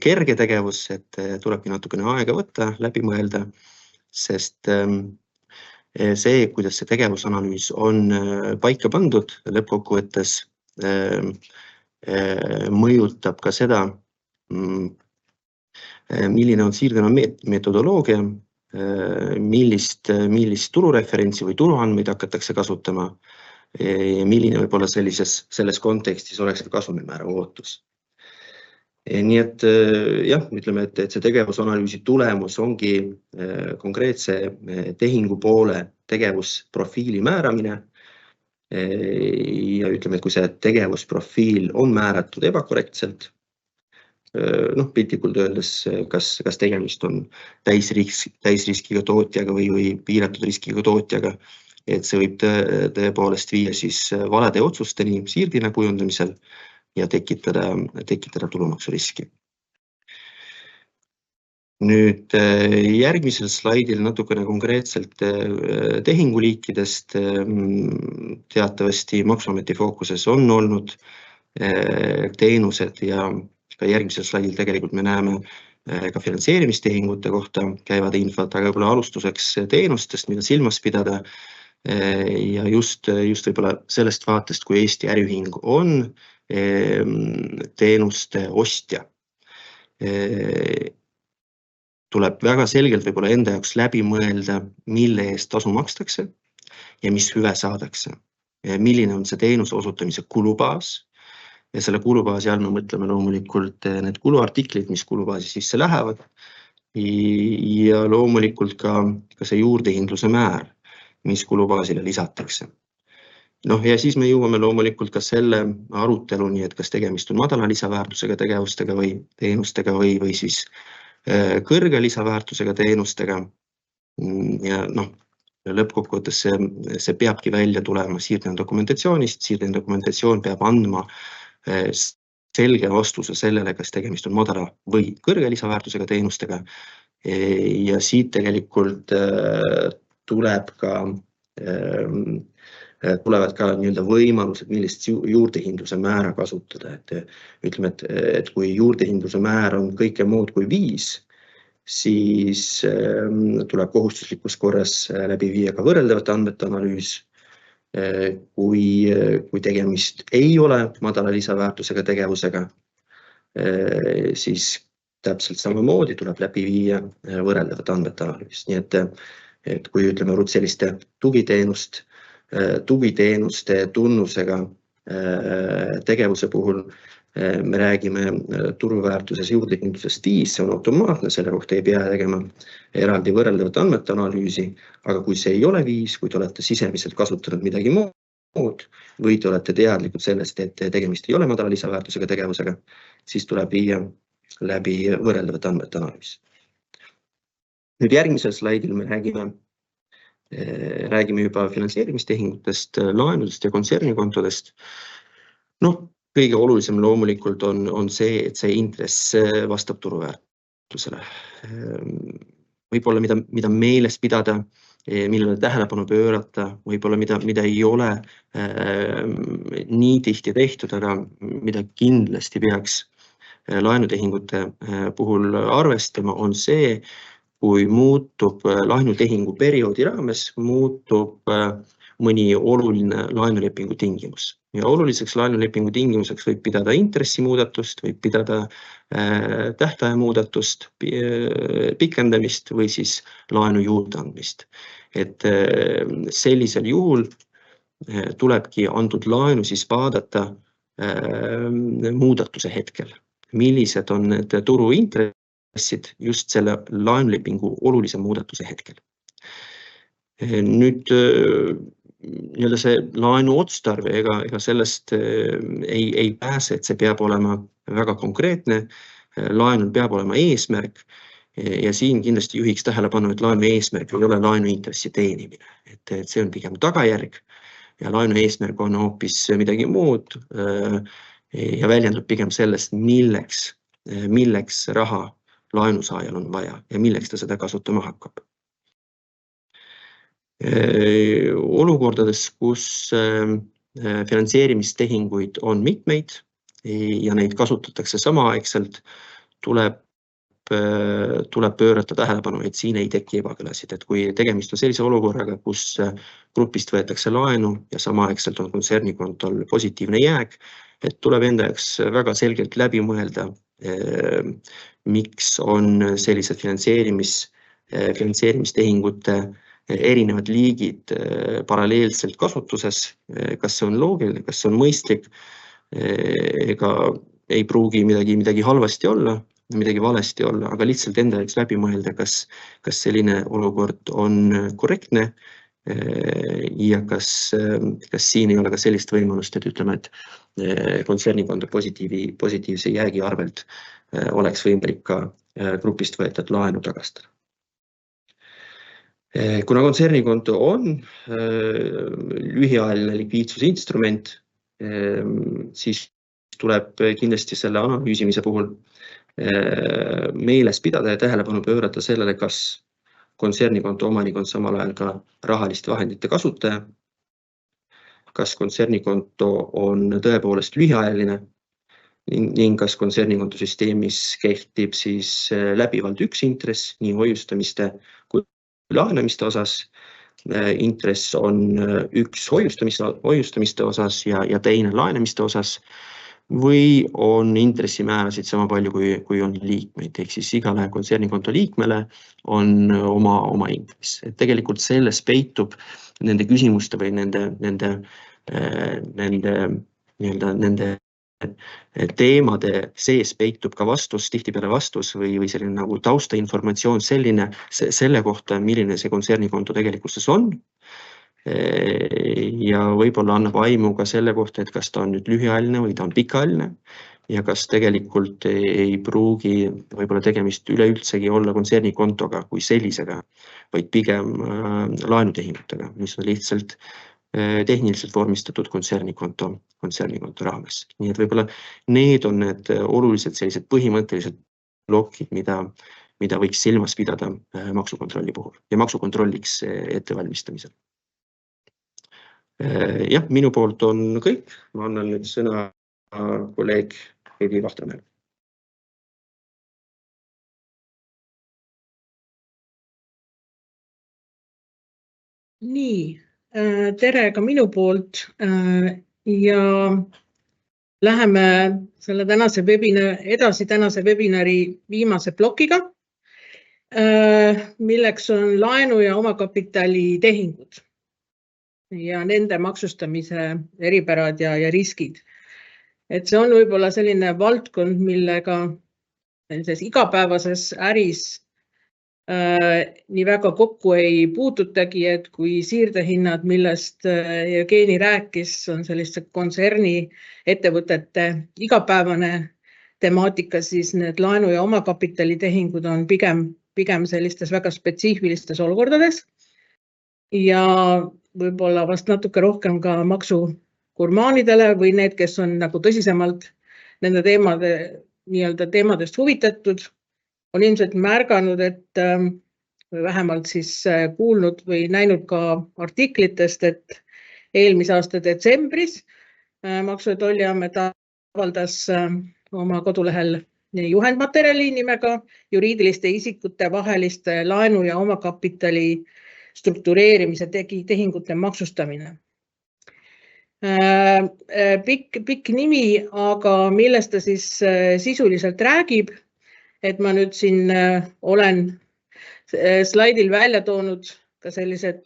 kerge tegevus, et tulebki natukene aega võtta, läbi mõelda, sest see, kuidas see tegevusanalüüs on paika pandud lõppkokkuvõttes, mõjutab ka seda, milline on siirdena metodoloogia, millist turureferentsi või turuandmeid hakatakse kasutama ja milline võib-olla selles kontekstis oleks ka kasumimäära ootus. Nii et jah, ütleme, et see tegevusanalüüsi tulemus ongi konkreetse tehingu poole tegevusprofiili määramine ja ütleme, et kui see tegevusprofiil on määratud ebakorrektselt, piltlikult öeldes, kas tegemist on täisriskiga tootjaga või piiratud riskiga tootjaga, et see võib tõepoolest viia siis valede otsusteni siirdina kujundamisel ja tekitada tulumaksuriski. Nüüd järgmisel slaidil natukene konkreetselt tehinguliikidest. Teatavasti Maksuameti fookuses on olnud teenused ja ka järgmisel slaidil tegelikult me näeme ka finantseerimistehingute kohta käivad infot, aga võib-olla alustuseks teenustest, mida silmas pidada ja just võib-olla sellest vaatest, kui Eesti Äriühing on teenuste ostja. Tuleb väga selgelt võib-olla enda jaoks läbi mõelda, mille eest tasu makstakse ja mis hüve saadakse. Milline on see teenuse osutamise kulubaas ja selle kulubaasi all me mõtleme loomulikult need kuluartiklid, mis kulubaasi sisse lähevad ja loomulikult ka see juurdehindluse määr, mis kulubaasile lisatakse. Ja siis me jõuame loomulikult ka selle aruteluni, et kas tegemist on madala lisaväärtusega tegevustega või teenustega või siis kõrge lisaväärtusega teenustega. Ja lõppkokkuvõttes see peabki välja tulema siirdena dokumentatsioonist. Siirdena dokumentatsioon peab andma selge vastuse sellele, kas tegemist on madala või kõrge lisaväärtusega teenustega. Ja siit tegelikult tulevad ka võimalused, millist juurdehindluse määra kasutada. Ütleme, et kui juurdehindluse määr on kõike muud kui 5, siis tuleb kohustuslikus korras läbi viia ka võrreldavate andmete analüüs. Kui tegemist ei ole madala lisaväärtusega tegevusega, siis täpselt samamoodi tuleb läbi viia võrreldavate andmete analüüs. Nii et kui ütleme selliste tugiteenuste tunnusega tegevuse puhul me räägime turuväärtuses juurdehindlusest 5, see on automaatne, selle kohta ei pea tegema eraldi võrreldavate andmete analüüsi, aga kui see ei ole 5, kui te olete sisemiselt kasutanud midagi muud või te olete teadlikud sellest, et tegemist ei ole madala lisaväärtusega tegevusega, siis tuleb viia läbi võrreldavate andmete analüüs. Nüüd järgmisel slaidil me räägime juba finantseerimistehingutest, laenudest ja kontsernikontodest. Kõige olulisem loomulikult on see, et see intress vastab turuväärtusele. Võib-olla mida meeles pidada, millele tähelepanu pöörata, võib-olla mida ei ole nii tihti tehtud, aga mida kindlasti peaks laenutehingute puhul arvestama, on see, kui muutub laenutehingu perioodi raames, muutub mõni oluline laenulepingu tingimus. Ja oluliseks laenulepingu tingimuseks võib pidada intressimuudatust, võib pidada tähtaja muudatust, pikendamist või siis laenu juurdeandmist. Et sellisel juhul tulebki antud laenu siis vaadata muudatuse hetkel. Millised on need turuintressid just selle laenulepingu olulise muudatuse hetkel. Nüüd see laenu otstarve, ega sellest ei pääse, et see peab olema väga konkreetne, laenul peab olema eesmärk ja siin kindlasti juhiks tähelepanu, et laenu eesmärk ei ole laenu intressi teenimine, et see on pigem tagajärg ja laenu eesmärk on hoopis midagi muud ja väljendub pigem sellest, milleks raha laenusaajal on vaja ja milleks ta seda kasutama hakkab. Olukordades, kus finantseerimistehinguid on mitmeid ja neid kasutatakse samaaegselt, tuleb pöörata tähelepanu, et siin ei teki ebakõlasid, et kui tegemist on sellise olukorraga, kus grupist võetakse laenu ja samaaegselt on kontsernikontol positiivne jääk, et tuleb enda jaoks väga selgelt läbi mõelda, miks on sellised finantseerimistehingute erinevad liigid paralleelselt kasutuses, kas see on loogiline, kas see on mõistlik, ega ei pruugi midagi halvasti olla, midagi valesti olla, aga lihtsalt enda jaoks läbi mõelda, kas selline olukord on korrektne ja kas siin ei ole ka sellist võimalust, et ütleme, et kontsernikonto positiivse jäägi arvelt oleks võimalik ka grupist võetud laenu tagastada. Kuna kontsernikonto on lühiajaline likviidsusinstrument, siis tuleb kindlasti selle analüüsimise puhul meeles pidada ja tähelepanu pöörata sellele, kas kontsernikonto omanik on samal ajal ka rahaliste vahendite kasutaja, kas kontsernikonto on tõepoolest lühiajaline ning kas kontsernikonto süsteemis kehtib siis läbivalt üks intress nii hoiustamiste kui laenamiste osas. Intress on üks hoiustamiste osas ja teine laenamiste osas või on intressimäärasid sama palju kui on liikmeid, ehk siis igale kontsernikonto liikmele on oma intress. Et tegelikult selles peitub nende küsimuste või nende teemade sees peitub ka tihtipeale vastus või selline nagu taustainformatsioon selle kohta, milline see kontsernikonto tegelikkuses on. Ja võib-olla annab aimu ka selle kohta, et kas ta on nüüd lühiajaline või ta on pikaajaline ja kas tegelikult ei pruugi võib-olla tegemist üleüldsegi olla kontsernikontoga kui sellisega, vaid pigem laenutehingutega, mis on lihtsalt tehniliselt vormistatud kontsernikonto raames. Nii et võib-olla need on need olulised sellised põhimõttelised plokid, mida võiks silmas pidada maksukontrolli puhul ja maksukontrolliks ettevalmistamisel. Jah, minu poolt on kõik. Ma annan nüüd sõna kolleeg Heidi Vahtramäele. Nii, tere ka minu poolt ja läheme selle tänase webinari viimase plokiga, milleks on laenu ja omakapitali tehingud ja nende maksustamise eripärad ja riskid. et see on võib-olla selline valdkond, millega sellises igapäevases äris nii väga kokku ei puututagi, et kui siirdehinnad, millest Jevgeni rääkis, on selliste kontserni ettevõtete igapäevane temaatika, siis need laenu- ja omakapitalitehingud on pigem sellistes väga spetsiifilistes olukordades ja võib-olla vast natuke rohkem ka maksugurmaanidele või need, kes on nagu tõsisemalt nende teemadest huvitatud, on ilmselt märganud, et või vähemalt siis kuulnud või näinud ka artiklitest, et eelmise aasta detsembris Maksu- ja Tolliamet avaldas oma kodulehel juhendmaterjali nimega juriidiliste isikute vaheliste laenu- ja omakapitali struktureerimise tehingute maksustamine. Pikk nimi, aga millest ta siis sisuliselt räägib, et ma nüüd siin olen slaidil välja toonud ka sellised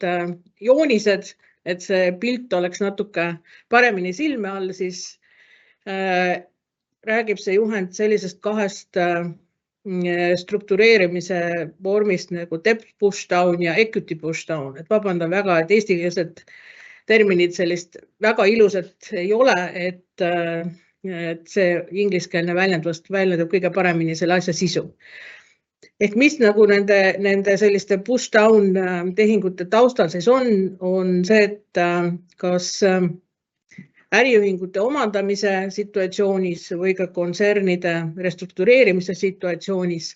joonised, et see pilt oleks natuke paremini silme all, siis räägib see juhend sellisest kahest struktureerimise vormist nagu debt pushdown ja equity pushdown. Et vabandan väga, et eestikeelsed terminid sellist väga ilusat ei ole, et see ingliskeelne väljendab kõige paremini selle asja sisu. Ehk mis nagu nende selliste push-down tehingute taustal siis on see, et kas äriühingute omandamise situatsioonis või ka kontsernide restruktureerimise situatsioonis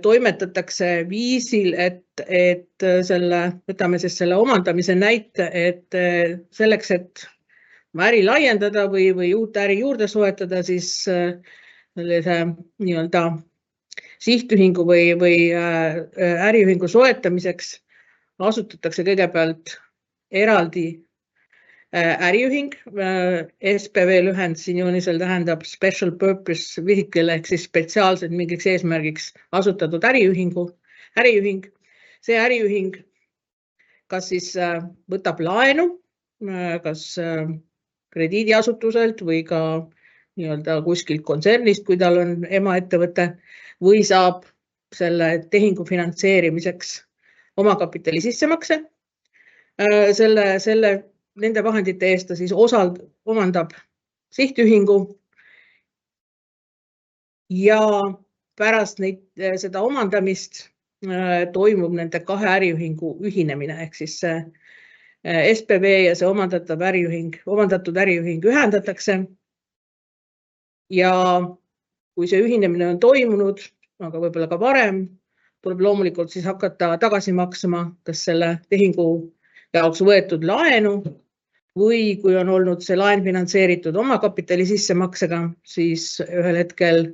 toimetatakse viisil, et võtame siis selle omandamise näite, et selleks, et äri laiendada või uut äri juurde soetada, siis sellise nii-öelda sihtühingu või äriühingu soetamiseks asutatakse kõigepealt eraldi äriühing. SPV lühend siin joonisel tähendab Special Purpose Vehicle ehk siis spetsiaalselt mingiks eesmärgiks asutatud äriühing. See äriühing kas siis võtab laenu, kas krediidiasutuselt või ka nii-öelda kuskilt kontsernist, kui tal on emaettevõte, või saab selle tehingu finantseerimiseks omakapitali sissemakse. Nende vahendite eest ta siis omandab sihtühingu ja pärast seda omandamist toimub nende kahe äriühingu ühinemine ehk siis SPV ja see omandatud äriühing ühendatakse. Ja kui see ühinemine on toimunud, aga võib-olla ka varem, tuleb loomulikult siis hakata tagasi maksma kas selle tehingu jaoks võetud laenu või kui on olnud see laen finantseeritud omakapitali sissemaksega, siis ühel hetkel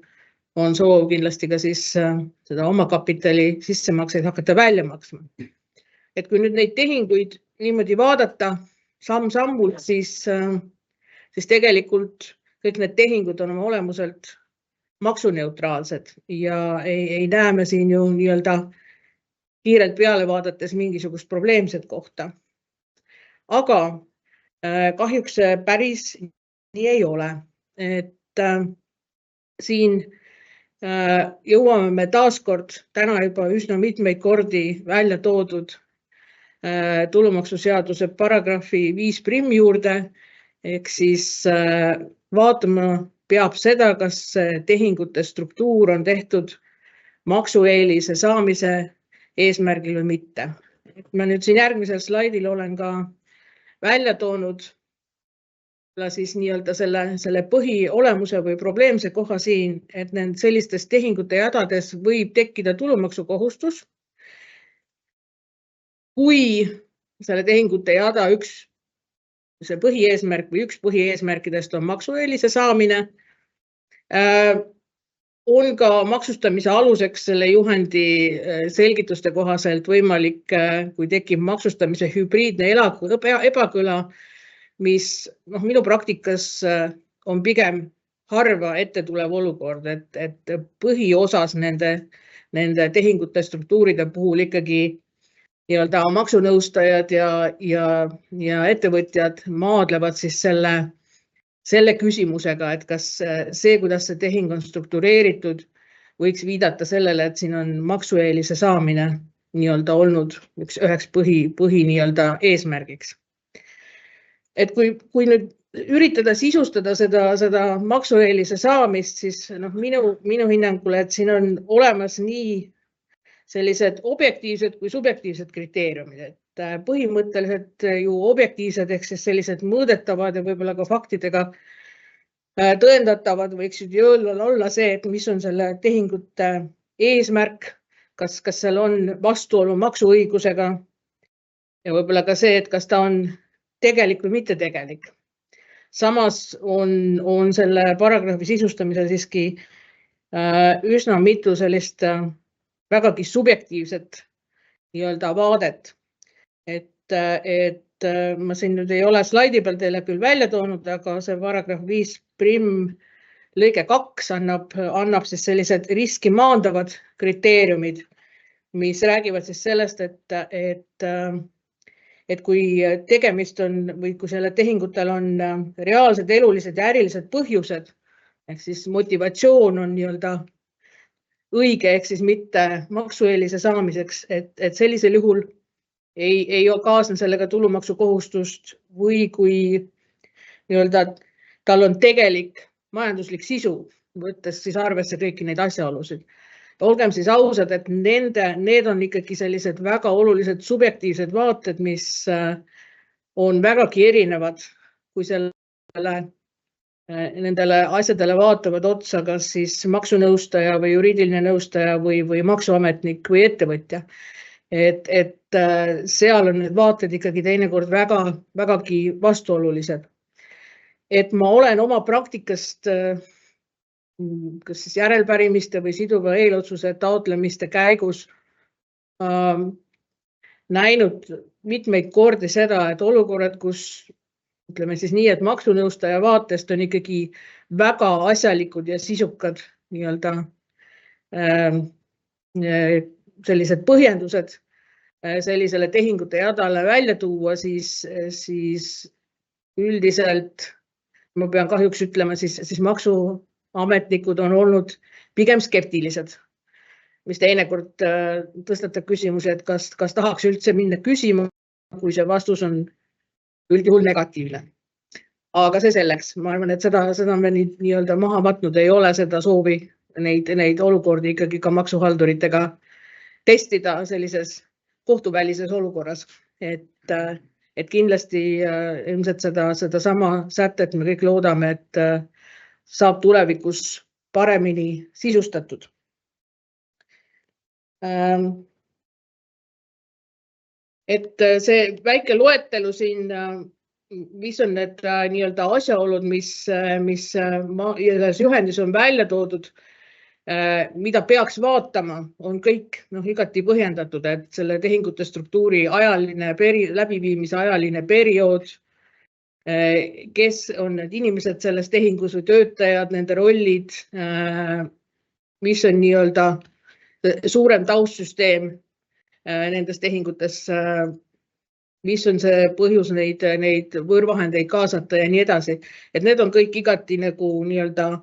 on soov kindlasti ka siis seda omakapitali sissemakseid hakata välja maksma. Et kui nüüd neid tehinguid niimoodi vaadata samm-sammult, siis tegelikult kõik need tehingud on oma olemuselt maksuneutraalsed ja ei näe me siin ju nii-öelda kiirelt peale vaadates mingisugust probleemset kohta. Aga kahjuks päris nii ei ole. Et siin jõuame me taaskord täna juba üsna mitmeid kordi välja toodud tulumaksuseaduse paragrahvi 5 juurde, ehk siis vaatama peab seda, kas tehingute struktuur on tehtud maksueelise saamise eesmärgil või mitte. Ma nüüd siin järgmisel slaidil olen ka välja toonud siis nii-öelda selle põhiolemuse või probleemse koha siin, et sellistes tehingute jadades võib tekkida tulumaksukohustus, kui selle tehingute jada üks põhieesmärkidest on maksueelise saamine, on ka maksustamise aluseks selle juhendi selgituste kohaselt võimalik, kui tekib maksustamise hübriidne ebakõla, mis minu praktikas on pigem harva ette tulev olukord, et põhiosas nende tehingute struktuuride puhul ikkagi nii-öelda maksunõustajad ja ettevõtjad maadlevad siis selle selle küsimusega, et kas see, kuidas see tehing on struktureeritud, võiks viidata sellele, et siin on maksueelise saamine nii-öelda olnud üheks põhi nii-öelda eesmärgiks. Et kui nüüd üritada sisustada seda maksueelise saamist, siis minu hinnangul, et siin on olemas nii sellised objektiivsed kui subjektiivsed kriteeriumid, et põhimõtteliselt ju objektiivsed ehk siis sellised mõõdetavad ja võib-olla ka faktidega tõendatavad võiksid ju olla see, et mis on selle tehingute eesmärk, kas seal on vastuolu maksuõigusega ja võib-olla ka see, et kas ta on tegelik või mitte tegelik. Samas on selle paragrahvi sisustamisel siiski üsna mitu sellist vägagi subjektiivset nii-öelda vaadet. Et ma siin nüüd ei ole slaidi peal teile küll välja toonud, aga see paragrahv 5 lõige 2 annab siis sellised riski maandavad kriteeriumid, mis räägivad siis sellest, et kui tegemist on või kui selle tehingutel on reaalsed elulised ja ärilised põhjused, ehk siis motivatsioon on nii-öelda õige, ehk siis mitte maksueelise saamiseks, et sellisel juhul ei kaasne sellega tulumaksukohustust või kui nii-öelda tal on tegelik majanduslik sisu, võttes siis arvesse kõiki neid asjaolusid. Olgem siis ausad, et need on ikkagi sellised väga olulised subjektiivsed vaated, mis on vägagi erinevad, kui nendele asjadele vaatavad otsa, kas siis maksunõustaja või juriidiline nõustaja või maksuametnik või ettevõtja. Et seal on need vaated ikkagi teinekord vägagi vastuolulised. Et ma olen oma praktikast kas siis järelpärimiste või siduva eelotsuse taotlemiste käigus näinud mitmeid kordi seda, et olukorrad, kus ütleme siis nii, et maksunõustaja vaatest on ikkagi väga asjalikud ja sisukad nii-öelda sellised põhjendused sellisele tehingute jadale välja tuua, siis üldiselt ma pean kahjuks ütlema, siis maksuametnikud on olnud pigem skeptilised, mis teinekord tõstatab küsimuse, et kas tahaks üldse minna küsima, kui see vastus on üldjuhul negatiivne. Aga see selleks, ma arvan, et seda me nii-öelda maha matnud ei ole, seda soovi neid olukordi ikkagi ka maksuhalduritega testida sellises kohtuvälises olukorras, et kindlasti ilmselt seda sama sätet me kõik loodame, et saab tulevikus paremini sisustatud. Et see väike loetelu siin, mis on need nii-öelda asjaolud, mis selles juhendis on välja toodud, mida peaks vaatama, on kõik igati põhjendatud, et selle tehingute struktuuri läbiviimise ajaline periood, kes on need inimesed selles tehingus või töötajad, nende rollid, mis on nii-öelda suurem taustsüsteem nendes tehingutes, mis on see põhjus neid võõrvahendeid kaasata ja nii edasi. Et need on kõik igati nagu nii-öelda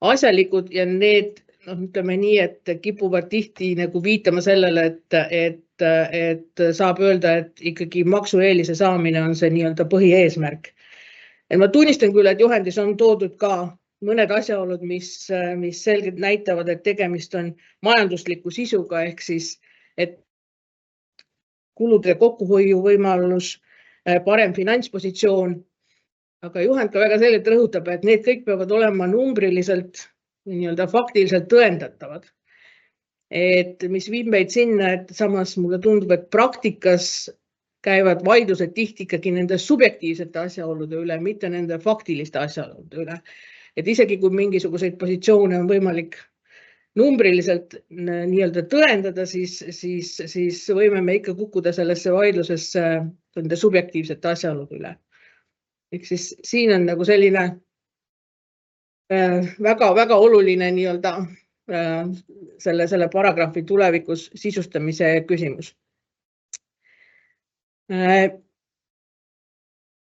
asjalikud ja need, ütleme nii, et kipuvad tihti nagu viitama sellele, et saab öelda, et ikkagi maksueelise saamine on see nii-öelda põhieesmärk. Et ma tunnistan küll, et juhendis on toodud ka mõned asjaolud, mis selgelt näitavad, et tegemist on majandusliku sisuga, ehk siis, et kulude kokkuhoiu võimalus, parem finantspositsioon, aga juhend ka väga selgelt rõhutab, et need kõik peavad olema numbriliselt, nii-öelda faktiliselt tõendatavad. Et mis viib meid sinna, et samas mulle tundub, et praktikas käivad vaidlused tihti ikkagi nende subjektiivsete asjaolude üle, mitte nende faktiliste asjaolude üle. Et isegi kui mingisuguseid positsioone on võimalik numbriliselt nii-öelda tõendada, siis võime me ikka kukkuda sellesse vaidlusesse nende subjektiivsete asjaolude üle. Ehk siis siin on nagu selline väga oluline nii-öelda selle paragrahvi tulevikus sisustamise küsimus.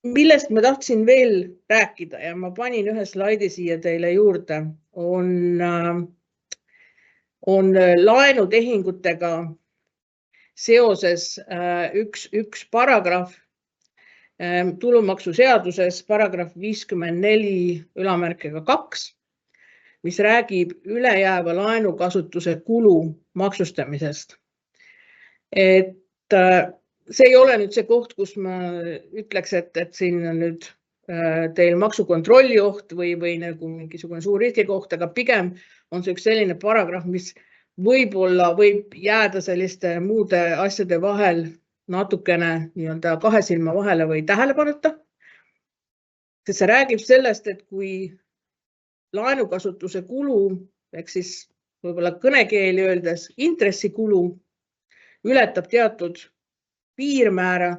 millest ma tahtsin veel rääkida ja ma panin ühe slaidi siia teile juurde, on laenutehingutega seoses üks paragrahv tulumaksuseaduses, paragrahv 54/2, mis räägib ülejääva laenukasutuse kulu maksustamisest. Et see ei ole nüüd see koht, kus ma ütleks, et siin on nüüd teil maksukontrolli oht või nagu mingisugune suur riskikoht, aga pigem on see üks selline paragrahv, mis võib-olla võib jääda selliste muude asjade vahel natukene nii-öelda kahe silma vahele või tähelepanuta. Sest see räägib sellest, et kui laenukasutuse kulu, ehk siis võib-olla kõnekeeli öeldes intressikulu ületab teatud piirmäära,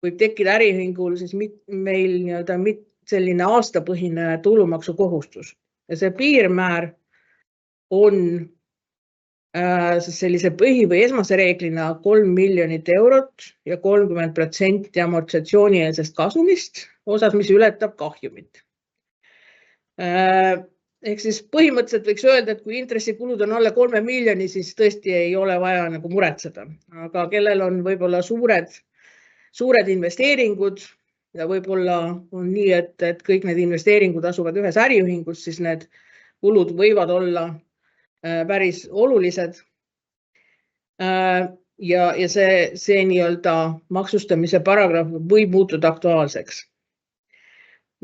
võib tekkida äriühingul siis meil nii-öelda selline aastapõhine tulumaksukohustus. Ja see piirmäär on sellise põhi- või esmase reeglina 3 miljonit eurot ja 30% amortisatsioonieelsest kasumist, osas, mis ületab kahjumit. Ehk siis põhimõtteliselt võiks öelda, et kui intressikulud on alla 3 miljoni, siis tõesti ei ole vaja nagu muretseda. Aga kellel on võib-olla suured investeeringud ja võib-olla on nii, et kõik need investeeringud asuvad ühes äriühingus, siis need kulud võivad olla päris olulised. Ja see nii-öelda maksustamise paragrahv võib muutuda aktuaalseks.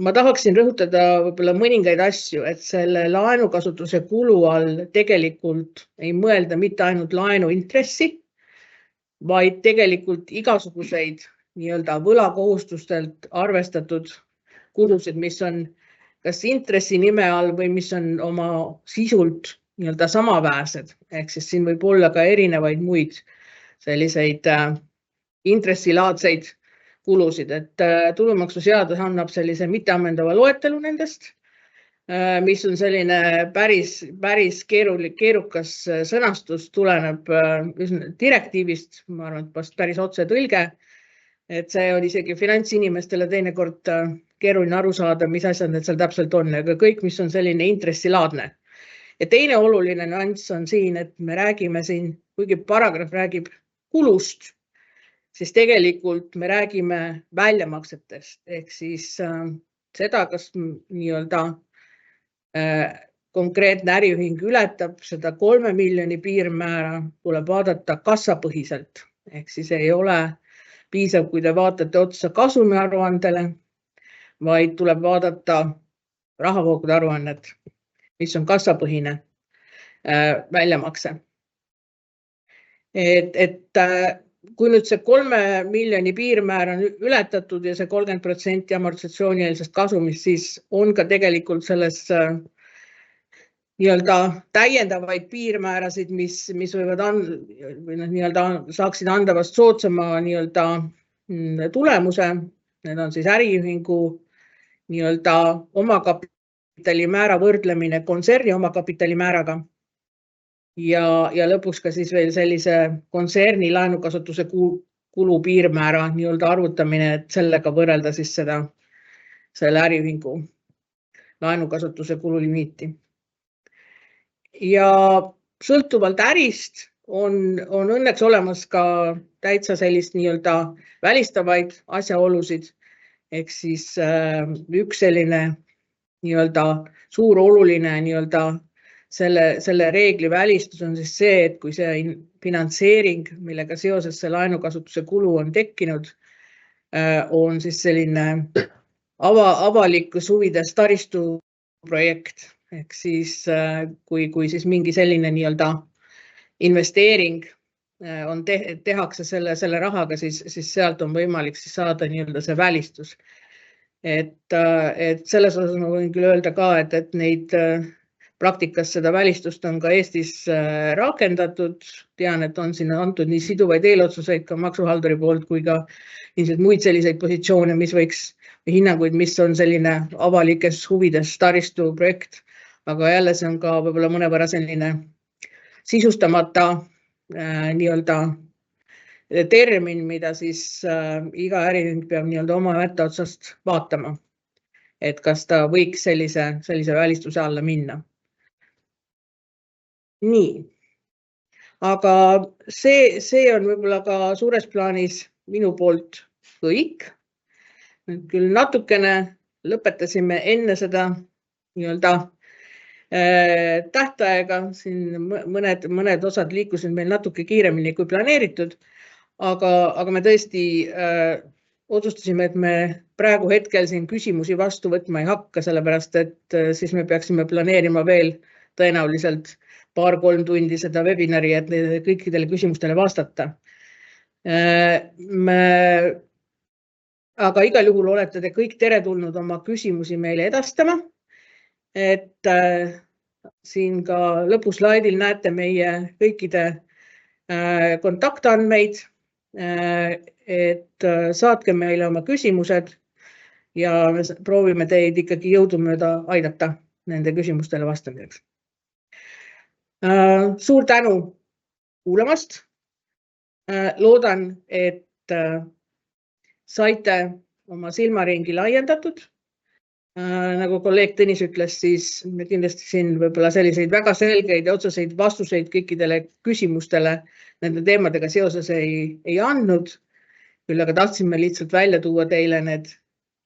Ma tahaksin rõhutada võib-olla mõningaid asju, et selle laenukasutuse kulu all tegelikult ei mõelda mitte ainult laenuintressi, vaid tegelikult igasuguseid nii-öelda võlakohustustelt arvestatud kulusid, mis on kas intressi nime all või mis on oma sisult nii-öelda samaväärsed. Ehk siis siin võib olla ka erinevaid muid selliseid intressilaadseid kulusid, et tulumaksuseadus annab sellise mitteammendava loetelu nendest, mis on selline päris keerukas sõnastus, tuleneb direktiivist, ma arvan, et päris otse tõlge, et see on isegi finantsinimestele teinekord keeruline aru saada, mis asjad need seal täpselt on, aga kõik, mis on selline intressilaadne. Ja teine oluline nüanss on siin, et me räägime siin, kuigi paragrahv räägib kulust, siis tegelikult me räägime väljamaksetest, ehk siis seda, kas nii-öelda konkreetne äriühing ületab seda 3 miljoni piirmäära, tuleb vaadata kassapõhiselt, ehk siis ei ole piisav, kui te vaatate otsa kasumiaruandele, vaid tuleb vaadata rahavoogude aruannet, mis on kassapõhine väljamakse. Et kui nüüd see 3 miljoni piirmäär on ületatud ja see 30% amortisatsioonieelsest kasumist, siis on ka tegelikult selles nii-öelda täiendavaid piirmäärasid, mis võivad nii-öelda saaksid anda vast soodsama nii-öelda tulemuse. Need on siis äriühingu nii-öelda omakapitalimäära võrdlemine kontserni omakapitalimääraga ja lõpuks ka siis veel sellise kontserni laenukasutuse kulu piirmäära nii-öelda arvutamine, et sellega võrrelda siis selle äriühingu laenukasutuse kululimiiti. Ja sõltuvalt ärist on õnneks olemas ka täitsa sellist nii-öelda välistavaid asjaolusid. Ehk siis üks selline nii-öelda suur oluline nii-öelda selle reegli välistus on siis see, et kui see finantseering, millega seoses see laenukasutuse kulu on tekkinud, on siis selline avalikus huvides taristu projekt. Ehk siis kui siis mingi selline nii-öelda investeering tehakse selle rahaga, siis sealt on võimalik siis saada nii-öelda see välistus. Et selles osas ma võin küll öelda ka, et neid praktikas seda välistust on ka Eestis rakendatud. Tean, et on sinna antud nii siduvaid eelotsuseid ka maksuhalduri poolt kui ka muid selliseid positsioone, mis võiks hinnanguid, mis on selline avalikes huvides taristu projekt. Aga jälle see on ka võib-olla mõnevõrra selline sisustamata nii-öelda termin, mida siis iga äriühing peab nii-öelda oma mätta otsast vaatama, et kas ta võiks sellise välistuse alla minna. Nii, aga see on võib-olla ka suures plaanis minu poolt kõik. Küll natukene lõpetasime enne seda nii-öelda tähtaega, siin mõned osad liikusid meil natuke kiiremini kui planeeritud, aga me tõesti otsustasime, et me praegu hetkel siin küsimusi vastu võtma ei hakka, sellepärast et siis me peaksime planeerima veel tõenäoliselt 2-3 tundi seda webinari, et kõikidele küsimustele vastata. Aga igal juhul olete te kõik teretulnud oma küsimusi meile edastama. Et siin ka lõpuslaidil näete meie kõikide kontaktandmeid, et saatke meile oma küsimused ja me proovime teid ikkagi jõudumööda aidata nende küsimustele vastamiseks. Suur tänu kuulamast. Loodan, et saite oma silmaringi laiendatud. Nagu kolleeg Tõnis ütles, siis me kindlasti siin võib-olla selliseid väga selgeid ja otseseid vastuseid kõikidele küsimustele nende teemadega seoses ei andnud. Küll aga tahtsime lihtsalt välja tuua teile need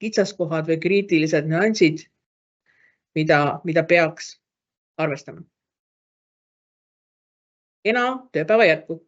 kitsaskohad või kriitilised nüansid, mida peaks arvestama. Kena tööpäeva jätku!